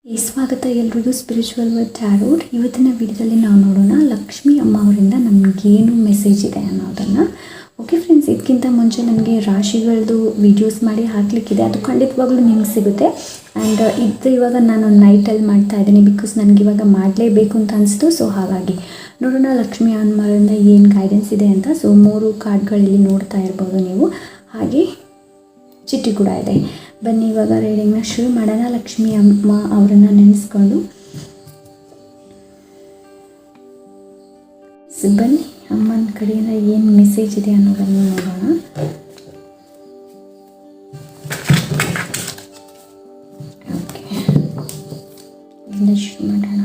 ಸ್ವಾಗತ ಎಲ್ರಿಗೂ spiritual word tarot. ಇವತ್ತಿನ ವಿಡಿಯೋದಲ್ಲಿ ನಾವು ನೋಡೋಣ ಲಕ್ಷ್ಮೀ ಅಮ್ಮ ಅವರಿಂದ ನಮಗೇನು ಮೆಸೇಜ್ ಇದೆ ಅನ್ನೋದನ್ನು. ಓಕೆ ಫ್ರೆಂಡ್ಸ್, ಇದಕ್ಕಿಂತ ಮುಂಚೆ ನನಗೆ ರಾಶಿಗಳದ್ದು ವೀಡಿಯೋಸ್ ಮಾಡಿ ಹಾಕಲಿಕ್ಕಿದೆ, ಅದು ಖಂಡಿತವಾಗ್ಲೂ ನಿಮ್ಗೆ ಸಿಗುತ್ತೆ. ಆ್ಯಂಡ್ ಇವಾಗ ನಾನು ನೈಟಲ್ಲಿ ಮಾಡ್ತಾ ಇದ್ದೀನಿ, ಬಿಕಾಸ್ ನನಗಿವಾಗ ಮಾಡಲೇಬೇಕು ಅಂತ ಅನಿಸ್ತು. ಸೊ ಹಾಗಾಗಿ ನೋಡೋಣ ಲಕ್ಷ್ಮೀ ಅಮ್ಮರಿಂದ ಏನು ಗೈಡೆನ್ಸ್ ಇದೆ ಅಂತ. ಸೊ 3 ಕಾರ್ಡ್ಗಳಲ್ಲಿ ನೋಡ್ತಾ ಇರ್ಬೋದು ನೀವು, ಹಾಗೆ ಚಿಟ್ಟಿ ಕೂಡ ಇದೆ. ಬನ್ನಿ ಇವಾಗ ರೀಡಿಂಗ್ನ ಶುರು ಮಾಡೋಣ. ಲಕ್ಷ್ಮೀ ಅಮ್ಮ ಅವರನ್ನು ನೆನೆಸ್ಕೊಂಡು ಬನ್ನಿ ಅಮ್ಮನ ಕಡೆಯಿಂದ ಏನು ಮೆಸೇಜ್ ಇದೆ ಅನ್ನೋದನ್ನು ನೋಡೋಣ. ಓಕೆ, ಇಲ್ಲಿಂದ ಶುರು ಮಾಡೋಣ.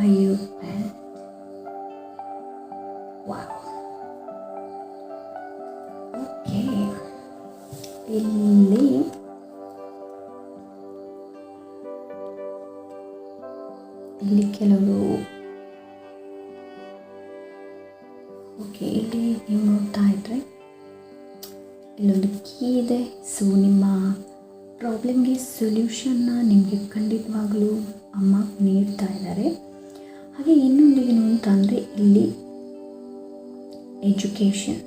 Hierophant. Wow. Okay. ಇಲ್ಲಿ ಕೆಲವರು ಇಲ್ಲಿ ನೀವು ನೋಡ್ತಾ ಇದ್ರೆ ಇಲ್ಲೊಂದು ಕೀ ಇದೆ. ಸೊ ನಿಮ್ಮ ಪ್ರಾಬ್ಲಮ್ಗೆ ಸೊಲ್ಯೂಷನ್ನ ನಿಮಗೆ ಖಂಡಿತವಾಗಲೂ ಅಮ್ಮ ನೀಡ್ತಾ ಇದ್ದಾರೆ. ಹಾಗೆ ಇನ್ನೊಂದು ಏನು ಅಂತಂದರೆ ಇಲ್ಲಿ ಎಜುಕೇಷನ್.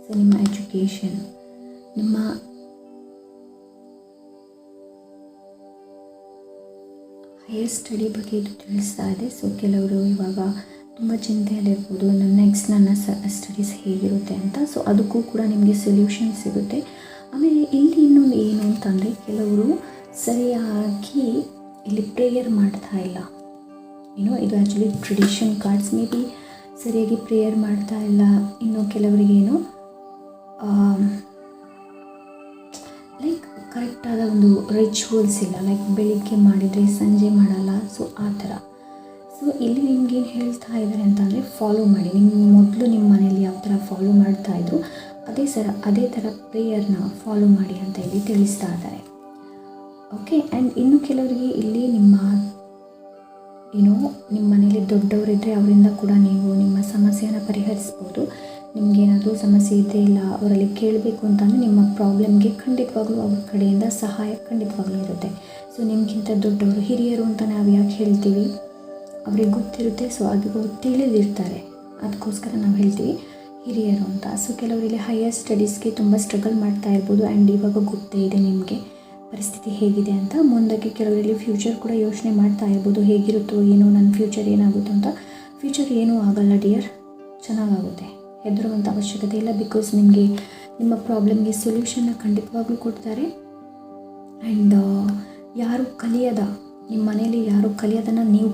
ಸೊ ನಿಮ್ಮ ಎಜುಕೇಷನ್, ನಿಮ್ಮ ಹೈಯರ್ ಸ್ಟಡಿ ಬಗ್ಗೆ ಇದು ತಿಳಿಸ್ತಾ ಇದೆ. ಸೊ ಕೆಲವರು ಇವಾಗ ತುಂಬ ಚಿಂತೆಯಲ್ಲಿರ್ಬೋದು, ನೆಕ್ಸ್ಟ್ ನನ್ನ ಸ್ಟಡೀಸ್ ಹೇಗಿರುತ್ತೆ ಅಂತ. ಸೊ ಅದಕ್ಕೂ ಕೂಡ ನಿಮಗೆ ಸೊಲ್ಯೂಷನ್ ಸಿಗುತ್ತೆ. ಆಮೇಲೆ ಇಲ್ಲಿ ಇನ್ನೊಂದು ಏನು ಅಂತಂದರೆ ಕೆಲವರು ಸರಿಯಾಗಿ ಇಲ್ಲಿ ಪ್ರೇಯರ್ ಮಾಡ್ತಾ ಇಲ್ಲ. ಇದು actually tradition cards. May be ಸರಿಯಾಗಿ ಪ್ರೇಯರ್ ಮಾಡ್ತಾ ಇಲ್ಲ. ಇನ್ನು ಕೆಲವರಿಗೇನು ಲೈಕ್ ಕರೆಕ್ಟಾದ ಒಂದು ರಿಚುವಲ್ಸ್ ಇಲ್ಲ, ಲೈಕ್ ಬೆಳಿಗ್ಗೆ ಮಾಡಿದರೆ ಸಂಜೆ ಮಾಡಲ್ಲ. ಸೊ ಆ ಥರ. ಸೊ ಇಲ್ಲಿ ನಿಮ್ಗೇನು ಹೇಳ್ತಾ ಇದ್ದಾರೆ ಅಂತಂದರೆ ಫಾಲೋ ಮಾಡಿ. ನಿಮ್ಮ ಮೊದಲು ನಿಮ್ಮ ಮನೇಲಿ ಯಾವ ಥರ ಫಾಲೋ ಮಾಡ್ತಾಯಿದ್ರು ಅದೇ ಥರ ಪ್ರೇಯರ್ನ ಫಾಲೋ ಮಾಡಿ ಅಂತ ಇಲ್ಲಿ ತಿಳಿಸ್ತಾ ಇದ್ದಾರೆ. ಓಕೆ. ಆ್ಯಂಡ್ ಇನ್ನು ಕೆಲವರಿಗೆ ಇಲ್ಲಿ ನಿಮ್ಮ ಮನೇಲಿ ದೊಡ್ಡವರಿದ್ದರೆ ಅವರಿಂದ ಕೂಡ ನೀವು ನಿಮ್ಮ ಸಮಸ್ಯೆಯನ್ನು ಪರಿಹರಿಸ್ಬೋದು. ನಿಮಗೇನಾದರೂ ಸಮಸ್ಯೆ ಇದೆ ಇಲ್ಲ ಅವರಲ್ಲಿ ಕೇಳಬೇಕು ಅಂತಂದರೆ ನಿಮ್ಮ ಪ್ರಾಬ್ಲಮ್ಗೆ ಖಂಡಿತವಾಗ್ಲೂ ಅವ್ರ ಕಡೆಯಿಂದ ಸಹಾಯ ಖಂಡಿತವಾಗ್ಲೂ ಇರುತ್ತೆ. ಸೊ ನಿಮಗಿಂತ ದೊಡ್ಡವರು, ಹಿರಿಯರು ಅಂತ ನಾವು ಯಾಕೆ ಹೇಳ್ತೀವಿ, ಅವ್ರಿಗೆ ಗೊತ್ತಿರುತ್ತೆ. ಸೊ ಅದು ತಿಳಿದಿರ್ತಾರೆ, ಅದಕ್ಕೋಸ್ಕರ ನಾವು ಹೇಳ್ತೀವಿ ಹಿರಿಯರು ಅಂತ. ಸೊ ಕೆಲವರಲ್ಲಿ ಹೈಯರ್ ಸ್ಟಡೀಸ್ಗೆ ತುಂಬ ಸ್ಟ್ರಗಲ್ ಮಾಡ್ತಾ ಇರ್ಬೋದು. ಆ್ಯಂಡ್ ಇವಾಗ ಗೊತ್ತೇ ಇದೆ ನಿಮಗೆ ಪರಿಸ್ಥಿತಿ ಹೇಗಿದೆ ಅಂತ. ಮುಂದಕ್ಕೆ ಕೆಲವರಲ್ಲಿ ಫ್ಯೂಚರ್ ಕೂಡ ಯೋಚನೆ ಮಾಡ್ತಾ ಇರ್ಬೋದು, ಹೇಗಿರುತ್ತೋ ಏನೋ, ನನ್ನ ಫ್ಯೂಚರ್ ಏನಾಗುತ್ತೋ ಅಂತ. ಫ್ಯೂಚರ್ ಏನೂ ಆಗಲ್ಲ ಡಿಯರ್, ಚೆನ್ನಾಗಾಗುತ್ತೆ, ಹೆದರುವಂಥ ಅವಶ್ಯಕತೆ ಇಲ್ಲ. ಬಿಕಾಸ್ ನಿಮಗೆ ನಿಮ್ಮ ಪ್ರಾಬ್ಲಮ್ಗೆ ಸೊಲ್ಯೂಷನ್ನ ಖಂಡಿತವಾಗ್ಲೂ ಕೊಡ್ತಾರೆ. ಆ್ಯಂಡ್ ಯಾರು ಕಲಿಯದ, ನಿಮ್ಮ ಮನೇಲಿ ಯಾರು ಕಲಿಯೋದನ್ನು ನೀವು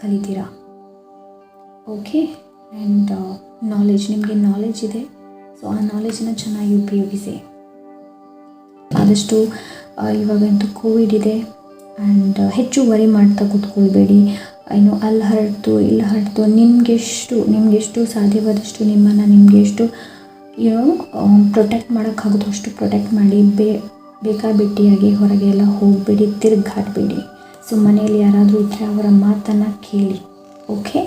ಕಲಿತೀರಾ. ಓಕೆ. ಆ್ಯಂಡ್ ನಾಲೆಜ್, ನಿಮಗೆ ನಾಲೆಜ್ ಇದೆ. ಸೊ ಆ ನಾಲೆಜನ್ನು ಚೆನ್ನಾಗಿ ಉಪಯೋಗಿಸಿ. ಆದಷ್ಟು ಇವಾಗಂತೂ ಕೋವಿಡ್ ಇದೆ. ಆ್ಯಂಡ್ ಹೆಚ್ಚು ವರಿ ಮಾಡ್ತಾ ಕೂತ್ಕೊಳ್ಬೇಡಿ. ಅಲ್ಲಿ ಹರಡ್ತು ಇಲ್ಲಿ ಹರಡ್ತು. ನಿಮಗೆಷ್ಟು ಸಾಧ್ಯವಾದಷ್ಟು ನಿಮ್ಮನ್ನು ನಿಮಗೆ ಎಷ್ಟು ಪ್ರೊಟೆಕ್ಟ್ ಮಾಡೋಕ್ಕಾಗುತ್ತೋ ಅಷ್ಟು ಪ್ರೊಟೆಕ್ಟ್ ಮಾಡಿ. ಬೇಕಾಬಿಟ್ಟಿಯಾಗಿ ಹೊರಗೆ ಎಲ್ಲ ಹೋಗಬೇಡಿ, ತಿರುಗಾಡಬೇಡಿ. ಸೊ ಮನೆಯಲ್ಲಿ ಯಾರಾದರೂ ಇದ್ದರೆ ಅವರ ಮಾತನ್ನು ಕೇಳಿ. ಓಕೆ.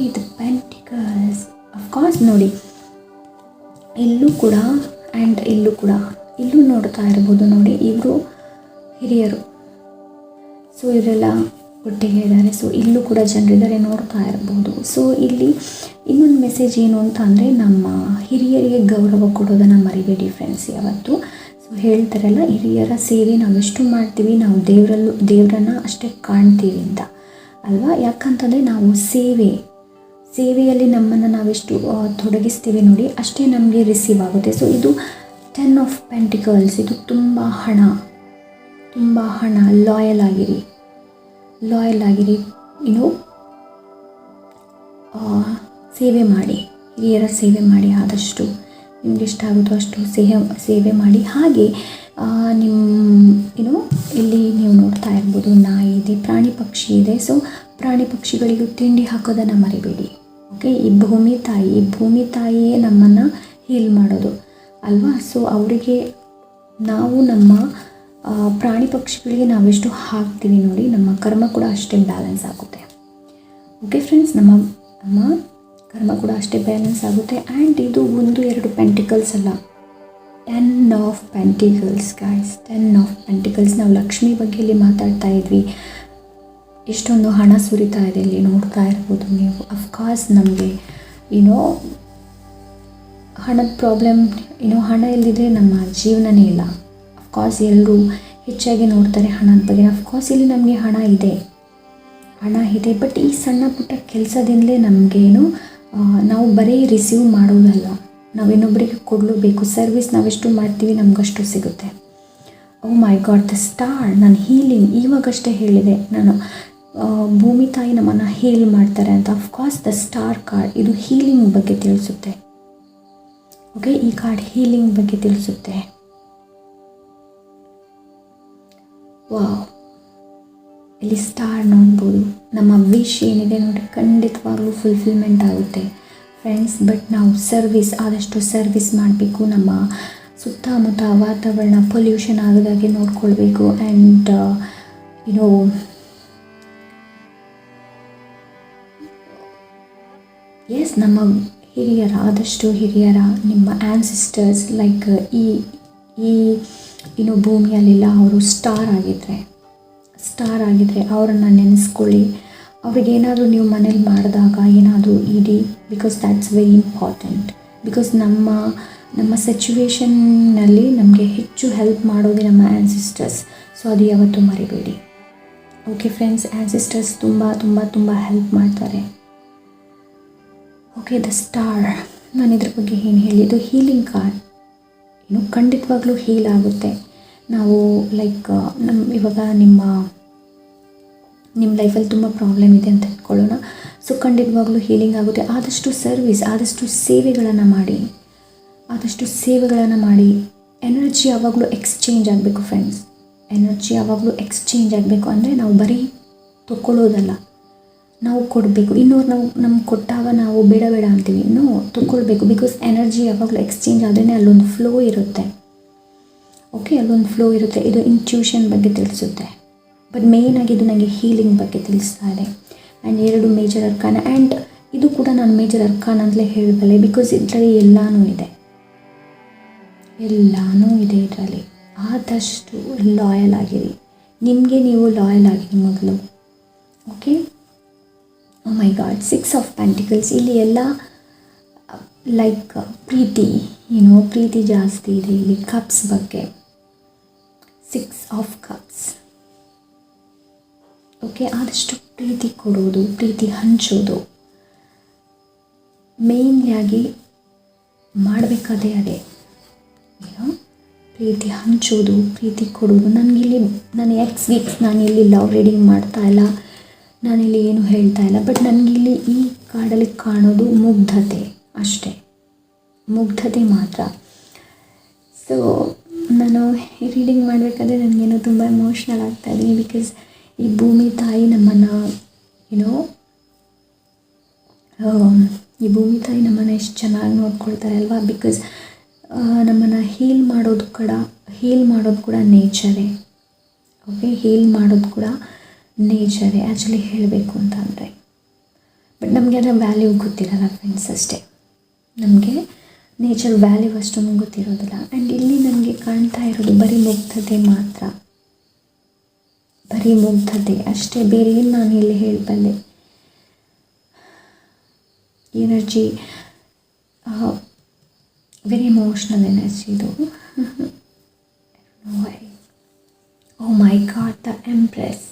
ಇದು ಪೆಂಟಿಕಲ್ಸ್ ಅಫ್ಕೋರ್ಸ್ ನೋಡಿ, ಇಲ್ಲೂ ಕೂಡ ಆ್ಯಂಡ್ ಇಲ್ಲೂ ನೋಡ್ತಾ ಇರ್ಬೋದು ನೋಡಿ, ಇವರು ಹಿರಿಯರು. ಸೊ ಇವರೆಲ್ಲ ಒಟ್ಟಿಗೆ ಇದ್ದಾರೆ. ಸೊ ಇಲ್ಲೂ ಕೂಡ ಜನರಿದ್ದಾರೆ, ನೋಡ್ತಾ ಇರ್ಬೋದು. ಸೊ ಇಲ್ಲಿ ಇನ್ನೊಂದು ಮೆಸೇಜ್ ಏನು ಅಂತ ಅಂದರೆ, ನಮ್ಮ ಹಿರಿಯರಿಗೆ ಗೌರವ ಕೊಡೋದನ್ನು ಮರಿಬೇಡಿ ಫ್ರೆಂಡ್ಸ್ ಯಾವತ್ತು. ಸೊ ಹೇಳ್ತಾರಲ್ಲ, ಹಿರಿಯರ ಸೇವೆ ನಾವೆಷ್ಟು ಮಾಡ್ತೀವಿ, ನಾವು ದೇವರನ್ನು ಅಷ್ಟೇ ಕಾಣ್ತೀವಿ ಅಂತ ಅಲ್ವಾ. ಯಾಕಂತಂದರೆ ನಾವು ಸೇವೆಯಲ್ಲಿ ನಮ್ಮನ್ನು ನಾವೆಷ್ಟು ತೊಡಗಿಸ್ತೀವಿ ನೋಡಿ, ಅಷ್ಟೇ ನಮಗೆ ರಿಸೀವ್ ಆಗುತ್ತೆ. ಸೊ ಇದು 10 ಆಫ್ ಪೆಂಟಿಕಲ್ಸ್, ಇದು ತುಂಬ ಹಣ. ಲಾಯಲ್ ಆಗಿರಿ, ಇನ್ನು ಸೇವೆ ಮಾಡಿ, ಹಿರಿಯರ ಸೇವೆ ಮಾಡಿ, ಆದಷ್ಟು ನಿಮ್ಗೆ ಇಷ್ಟ ಆಗುತ್ತೋ ಅಷ್ಟು ಸೇವೆ ಮಾಡಿ. ಹಾಗೆ ಇಲ್ಲಿ ನೀವು ನೋಡ್ತಾ ಇರ್ಬೋದು, ನಾಯಿ ಇದೆ, ಪ್ರಾಣಿ ಪಕ್ಷಿ ಇದೆ. ಸೊ ಪ್ರಾಣಿ ಪಕ್ಷಿಗಳಿಗೂ ತಿಂಡಿ ಹಾಕೋದನ್ನು ಮರಿಬೇಡಿ. ಓಕೆ, ಈ ಭೂಮಿ ತಾಯಿಯೇ ನಮ್ಮನ್ನು ಹೀಲ್ ಮಾಡೋದು ಅಲ್ವಾ. ಸೊ ಅವರಿಗೆ ನಾವು ನಮ್ಮ ಪ್ರಾಣಿ ಪಕ್ಷಿಗಳಿಗೆ ನಾವೆಷ್ಟು ಹಾಕ್ತೀವಿ ನೋಡಿ, ನಮ್ಮ ಕರ್ಮ ಕೂಡ ಅಷ್ಟೇ ಬ್ಯಾಲೆನ್ಸ್ ಆಗುತ್ತೆ. ಓಕೆ ಫ್ರೆಂಡ್ಸ್, ನಮ್ಮ ಕರ್ಮ ಕೂಡ ಅಷ್ಟೇ ಬ್ಯಾಲೆನ್ಸ್ ಆಗುತ್ತೆ. ಆ್ಯಂಡ್ ಇದು 1-2 ಪೆಂಟಿಕಲ್ಸ್ ಅಲ್ಲ, 10 of pentacles guys, 10 of pentacles. ನಾವು ಲಕ್ಷ್ಮಿ ಬಗ್ಗೆ ಇಲ್ಲಿ ಮಾತಾಡ್ತಾ ಇದ್ವಿ, ಎಷ್ಟೊಂದು ಹಣ ಸುರಿತಾ ಇದೆ ಇಲ್ಲಿ ನೋಡ್ತಾ ಇರ್ಬೋದು ನೀವು. ಅಫ್ಕೋರ್ಸ್ ನಮಗೆ ಹಣದ ಪ್ರಾಬ್ಲಮ್, ಹಣ ಇಲ್ಲದಿದ್ದರೆ ನಮ್ಮ ಜೀವನನೇ ಇಲ್ಲ. ಅಫ್ಕೋರ್ಸ್ ಎಲ್ಲರೂ ಹೆಚ್ಚಾಗಿ ನೋಡ್ತಾರೆ ಹಣದ ಬಗ್ಗೆ. ಅಫ್ಕೋರ್ಸ್ ಇಲ್ಲಿ ನಮಗೆ ಹಣ ಇದೆ, ಬಟ್ ಈ ಸಣ್ಣ ಪುಟ್ಟ ಕೆಲಸದಿಂದಲೇ ನಮಗೇನು, ನಾವು ಬರೀ ರಿಸೀವ್ ಮಾಡೋದಲ್ಲ, ನಾವು ಇನ್ನೊಬ್ಬರಿಗೆ ಕೊಡಲೇಬೇಕು. ಸರ್ವಿಸ್ ನಾವೆಷ್ಟು ಮಾಡ್ತೀವಿ ನಮಗಷ್ಟು ಸಿಗುತ್ತೆ. ಓ ಮೈ ಗಾಡ್, ದ ಸ್ಟಾರ್. ನಾನು ಹೀಲಿಂಗ್ ಇವಾಗಷ್ಟೇ ಹೇಳಿದೆ ನಾನು, ಭೂಮಿ ತಾಯಿ ನಮ್ಮನ್ನು ಹೀಲ್ ಮಾಡ್ತಾರೆ ಅಂತ. ಅಫ್ಕೋರ್ಸ್ ದ ಸ್ಟಾರ್ ಕಾರ್ಡ್ ಇದು ಹೀಲಿಂಗ್ ಬಗ್ಗೆ ತಿಳಿಸುತ್ತೆ. ಓಕೆ, ಈ ಕಾರ್ಡ್ ಹೀಲಿಂಗ್ ಬಗ್ಗೆ ತಿಳಿಸುತ್ತೆ. ವಾವ್, ಇಲ್ಲಿ ಸ್ಟಾರ್ ನೋಡ್ಬೋದು. ನಮ್ಮ ವಿಶ್ ಏನಿದೆ ನೋಡಿ, ಖಂಡಿತವಾಗ್ಲೂ ಫುಲ್ಫಿಲ್ಮೆಂಟ್ ಆಗುತ್ತೆ ಫ್ರೆಂಡ್ಸ್. ಬಟ್ ನಾವು ಆದಷ್ಟು ಸರ್ವಿಸ್ ಮಾಡಬೇಕು. ನಮ್ಮ ಸುತ್ತಮುತ್ತ ವಾತಾವರಣ ಪೊಲ್ಯೂಷನ್ ಆಗದಾಗೆ ನೋಡ್ಕೊಳ್ಬೇಕು. ಆ್ಯಂಡ್ ಎಸ್, ನಮ್ಮ ಆದಷ್ಟು ಹಿರಿಯರ, ನಿಮ್ಮ ಆ್ಯನ್ಸಿಸ್ಟರ್ಸ್ ಲೈಕ್ ಈ ಭೂಮಿಯಲ್ಲೆಲ್ಲ ಅವರು ಸ್ಟಾರ್ ಆಗಿದ್ರೆ ಅವರನ್ನು ನೆನೆಸ್ಕೊಳ್ಳಿ. ಅವ್ರಿಗೇನಾದರೂ ನೀವು ಮನೇಲಿ ಮಾಡಿದಾಗ ಏನಾದರೂ ಇಡಿ, because that's very important. Because ನಮ್ಮ ಸಿಚುವೇಶನ್ನಲ್ಲಿ ನಮಗೆ ಹೆಚ್ಚು ಹೆಲ್ಪ್ ಮಾಡೋದೇ ನಮ್ಮ ಆ್ಯನ್ಸಿಸ್ಟರ್ಸ್. ಸೊ ಅದು ಯಾವತ್ತೂ ಮರಿಬೇಡಿ. ಓಕೆ ಫ್ರೆಂಡ್ಸ್, ಆ್ಯನ್ಸಿಸ್ಟರ್ಸ್ ತುಂಬ ತುಂಬ ತುಂಬ ಹೆಲ್ಪ್ ಮಾಡ್ತಾರೆ. ಓಕೆ, ದ ಸ್ಟಾರ್, ನಾನು ಇದ್ರ ಬಗ್ಗೆ ಏನು ಹೇಳಿದ್ದು, ಹೀಲಿಂಗ್ ಕಾರ್ಡ್ ಖಂಡಿತವಾಗ್ಲೂ ಹೀಲ್ ಆಗುತ್ತೆ. ನಾವು ಲೈಕ್ ಇವಾಗ ನಿಮ್ಮ ಲೈಫಲ್ಲಿ ತುಂಬ ಪ್ರಾಬ್ಲಮ್ ಇದೆ ಅಂತ ಇಟ್ಕೊಳ್ಳೋಣ. ಸೊ ಖಂಡಿತವಾಗ್ಲೂ ಹೀಲಿಂಗ್ ಆಗುತ್ತೆ. ಆದಷ್ಟು ಸೇವೆಗಳನ್ನು ಮಾಡಿ. ಎನರ್ಜಿ ಯಾವಾಗಲೂ ಎಕ್ಸ್ಚೇಂಜ್ ಆಗಬೇಕು ಫ್ರೆಂಡ್ಸ್. ಅಂದರೆ ನಾವು ಬರೀ ತಗೊಳ್ಳೋದಲ್ಲ, ನಾವು ಕೊಡಬೇಕು. ಇನ್ನೂರು ನಮ್ಗೆ ಕೊಟ್ಟಾಗ ನಾವು ಬೇಡ ಅಂತೀವಿ, ತಗೊಳ್ಬೇಕು. ಬಿಕಾಸ್ ಎನರ್ಜಿ ಯಾವಾಗಲೂ ಎಕ್ಸ್ಚೇಂಜ್ ಆದ್ರೇ ಅಲ್ಲೊಂದು ಫ್ಲೋ ಇರುತ್ತೆ. ಓಕೆ, ಅಲ್ಲೊಂದು ಫ್ಲೋ ಇರುತ್ತೆ. ಇದು ಇಂಟ್ಯೂಷನ್ ಬಗ್ಗೆ ತಿಳಿಸುತ್ತೆ. ಬಟ್ ಮೇಯ್ನಾಗಿ ಇದು ನನಗೆ ಹೀಲಿಂಗ್ ಬಗ್ಗೆ ತಿಳಿಸ್ತಾ ಇದೆ. And 2 major ಅರ್ಕಾನ. ಆ್ಯಂಡ್ ಇದು ಕೂಡ ನಾನು ಮೇಜರ್ ಅರ್ಕಾನ ಅಂತಲೇ ಹೇಳಬಲ್ಲೆ, ಬಿಕಾಸ್ ಇದರಲ್ಲಿ ಎಲ್ಲನೂ ಇದೆ ಇದರಲ್ಲಿ. ಆದಷ್ಟು ಲಾಯಲ್ ಆಗಿರಿ, ನಿಮಗೆ ನೀವು ಲಾಯಲ್ ಆಗಿರಿ ಮೊದಲು. Okay, oh my god, 6 of pentacles. ಇಲ್ಲಿ ಎಲ್ಲ ಲೈಕ್ ಪ್ರೀತಿ ಜಾಸ್ತಿ ಇದೆ ಇಲ್ಲಿ. ಕಪ್ಸ್ ಬಗ್ಗೆ, 6 ಆಫ್ ಕಪ್ಸ್. ಓಕೆ, ಆದಷ್ಟು ಪ್ರೀತಿ ಕೊಡೋದು, ಪ್ರೀತಿ ಹಂಚೋದು ಮೇಯ್ನ್ಲಿಯಾಗಿ ಮಾಡಬೇಕಾದೇ ಅದೇ. ಪ್ರೀತಿ ಹಂಚೋದು, ಪ್ರೀತಿ ಕೊಡೋದು. ನಾನು ವೀಕ್ಸ್ ನಾನಿಲ್ಲಿ ಲವ್ ರೀಡಿಂಗ್ ಮಾಡ್ತಾ ಇಲ್ಲ, ನಾನಿಲ್ಲಿ ಏನು ಹೇಳ್ತಾ ಇಲ್ಲ. ಬಟ್ ನನಗಿಲ್ಲಿ ಈ ಕಾರ್ಡಲ್ಲಿ ಕಾಣೋದು ಮುಗ್ಧತೆ ಅಷ್ಟೇ, ಮುಗ್ಧತೆ ಮಾತ್ರ. ಸೊ ನಾನು ಈ ರೀಡಿಂಗ್ ಮಾಡಬೇಕಾದ್ರೆ ನನಗೇನೋ ತುಂಬ ಎಮೋಷ್ನಲ್ ಆಗ್ತಾಯಿದ್ದೀನಿ. ಬಿಕಾಸ್ ಈ ಭೂಮಿ ತಾಯಿ ನಮ್ಮನ್ನು ಎಷ್ಟು ಚೆನ್ನಾಗಿ ನೋಡ್ಕೊಳ್ತಾರೆ ಅಲ್ವಾ. ಬಿಕಾಸ್ ನಮ್ಮನ್ನು ಹೀಲ್ ಮಾಡೋದು ಕೂಡ ನೇಚರೇ. ಓಕೆ, ಹೀಲ್ ಮಾಡೋದು ಕೂಡ ನೇಚರೇ ಆ್ಯಕ್ಚುಲಿ ಹೇಳಬೇಕು ಅಂತಂದರೆ. ಬಟ್ ನಮಗೆ ಅದರ ವ್ಯಾಲ್ಯೂ ಗೊತ್ತಿರಲ್ಲ ಫ್ರೆಂಡ್ಸ್, ಅಷ್ಟೇ. ನಮಗೆ ನೇಚರ್ ವ್ಯಾಲ್ಯೂ ಅಷ್ಟೊಂದು ಗೊತ್ತಿರೋದಿಲ್ಲ. ಆ್ಯಂಡ್ ಇಲ್ಲಿ ನನಗೆ ಕಾಣ್ತಾ ಇರೋದು ಬರೀ ಮುಗ್ಧತೆ ಮಾತ್ರ, ಬರೀ ಮುಗ್ಧತೆ ಅಷ್ಟೇ. ಬೇರೆ ಏನು ನಾನು ಇಲ್ಲಿ ಹೇಳಬಲ್ಲೆ. ಎನರ್ಜಿ ವೆರಿ ಎಮೋಷ್ನಲ್ ಎನರ್ಜಿ ಇದು. ಓ ಮೈ ಗಾಡ್, ದ ಎಂಪ್ರೆಸ್.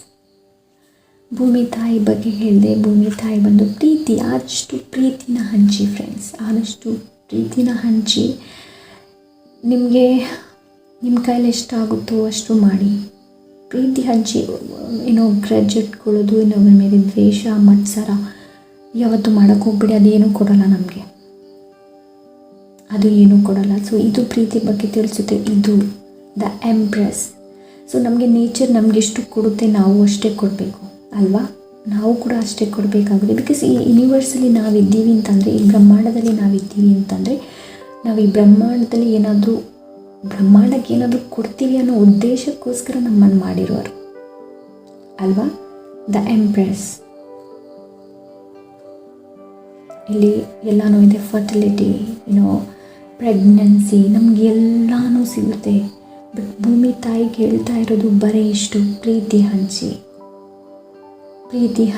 ಭೂಮಿ ತಾಯಿ ಬಗ್ಗೆ ಹೇಳಿದೆ. ಭೂಮಿ ತಾಯಿ ಬಂದು ಪ್ರೀತಿ. ಆದಷ್ಟು ಪ್ರೀತಿನ ಹಂಚಿ ಫ್ರೆಂಡ್ಸ್, ಆದಷ್ಟು ಪ್ರೀತಿನ ಹಂಚಿ. ನಿಮಗೆ ನಿಮ್ಮ ಕೈಲಿ ಎಷ್ಟಾಗುತ್ತೋ ಅಷ್ಟು ಮಾಡಿ. ಪ್ರೀತಿ ಹಂಚಿ, ಗ್ರಜ್ ಇಟ್ಕೊಳ್ಳೋದು, ಇನ್ನೊಬ್ಬರ ಮೇಲೆ ದ್ವೇಷ ಮತ್ಸರ ಯಾವತ್ತೂ ಮಾಡೋಕ್ಕೆ ಹೋಗ್ಬಿಡಿ. ಅದೇನೂ ಕೊಡೋಲ್ಲ ನಮಗೆ, ಅದು ಏನೂ ಕೊಡೋಲ್ಲ. ಸೊ ಇದು ಪ್ರೀತಿ ಬಗ್ಗೆ ತಿಳಿಸುತ್ತೆ. ಇದು ದ ಎಂಪ್ರೆಸ್. ಸೊ ನಮಗೆ ನೇಚರ್ ನಮಗೆಷ್ಟು ಕೊಡುತ್ತೆ ನಾವು ಅಷ್ಟೇ ಕೊಡಬೇಕು ಅಲ್ವಾ? ನಾವು ಕೂಡ ಅಷ್ಟೇ ಕೊಡಬೇಕಾಗುತ್ತೆ. ಬಿಕಾಸ್ ಈ ಯೂನಿವರ್ಸಲ್ಲಿ ನಾವಿದ್ದೀವಿ ಅಂತಂದರೆ, ಈ ಬ್ರಹ್ಮಾಂಡದಲ್ಲಿ ನಾವಿದ್ದೀವಿ ಅಂತಂದರೆ, ನಾವು ಈ ಬ್ರಹ್ಮಾಂಡದಲ್ಲಿ ಬ್ರಹ್ಮಾಂಡಕ್ಕೆ ಏನಾದರೂ ಕೊಡ್ತೀವಿ ಅನ್ನೋ ಉದ್ದೇಶಕ್ಕೋಸ್ಕರ ನಮ್ಮನ್ನು ಮಾಡಿರೋರು ಅಲ್ವಾ? The empress. ಇಲ್ಲಿ ಎಲ್ಲನೂ ಇದೆ. ಫರ್ಟಿಲಿಟಿ, ಪ್ರೆಗ್ನೆನ್ಸಿ, ನಮಗೆಲ್ಲನೂ ಸಿಗುತ್ತೆ. ಬಟ್ ಭೂಮಿ ತಾಯಿಗೆ ಹೇಳ್ತಾ ಇರೋದು ಬರೀ ಇಷ್ಟು: ಪ್ರೀತಿ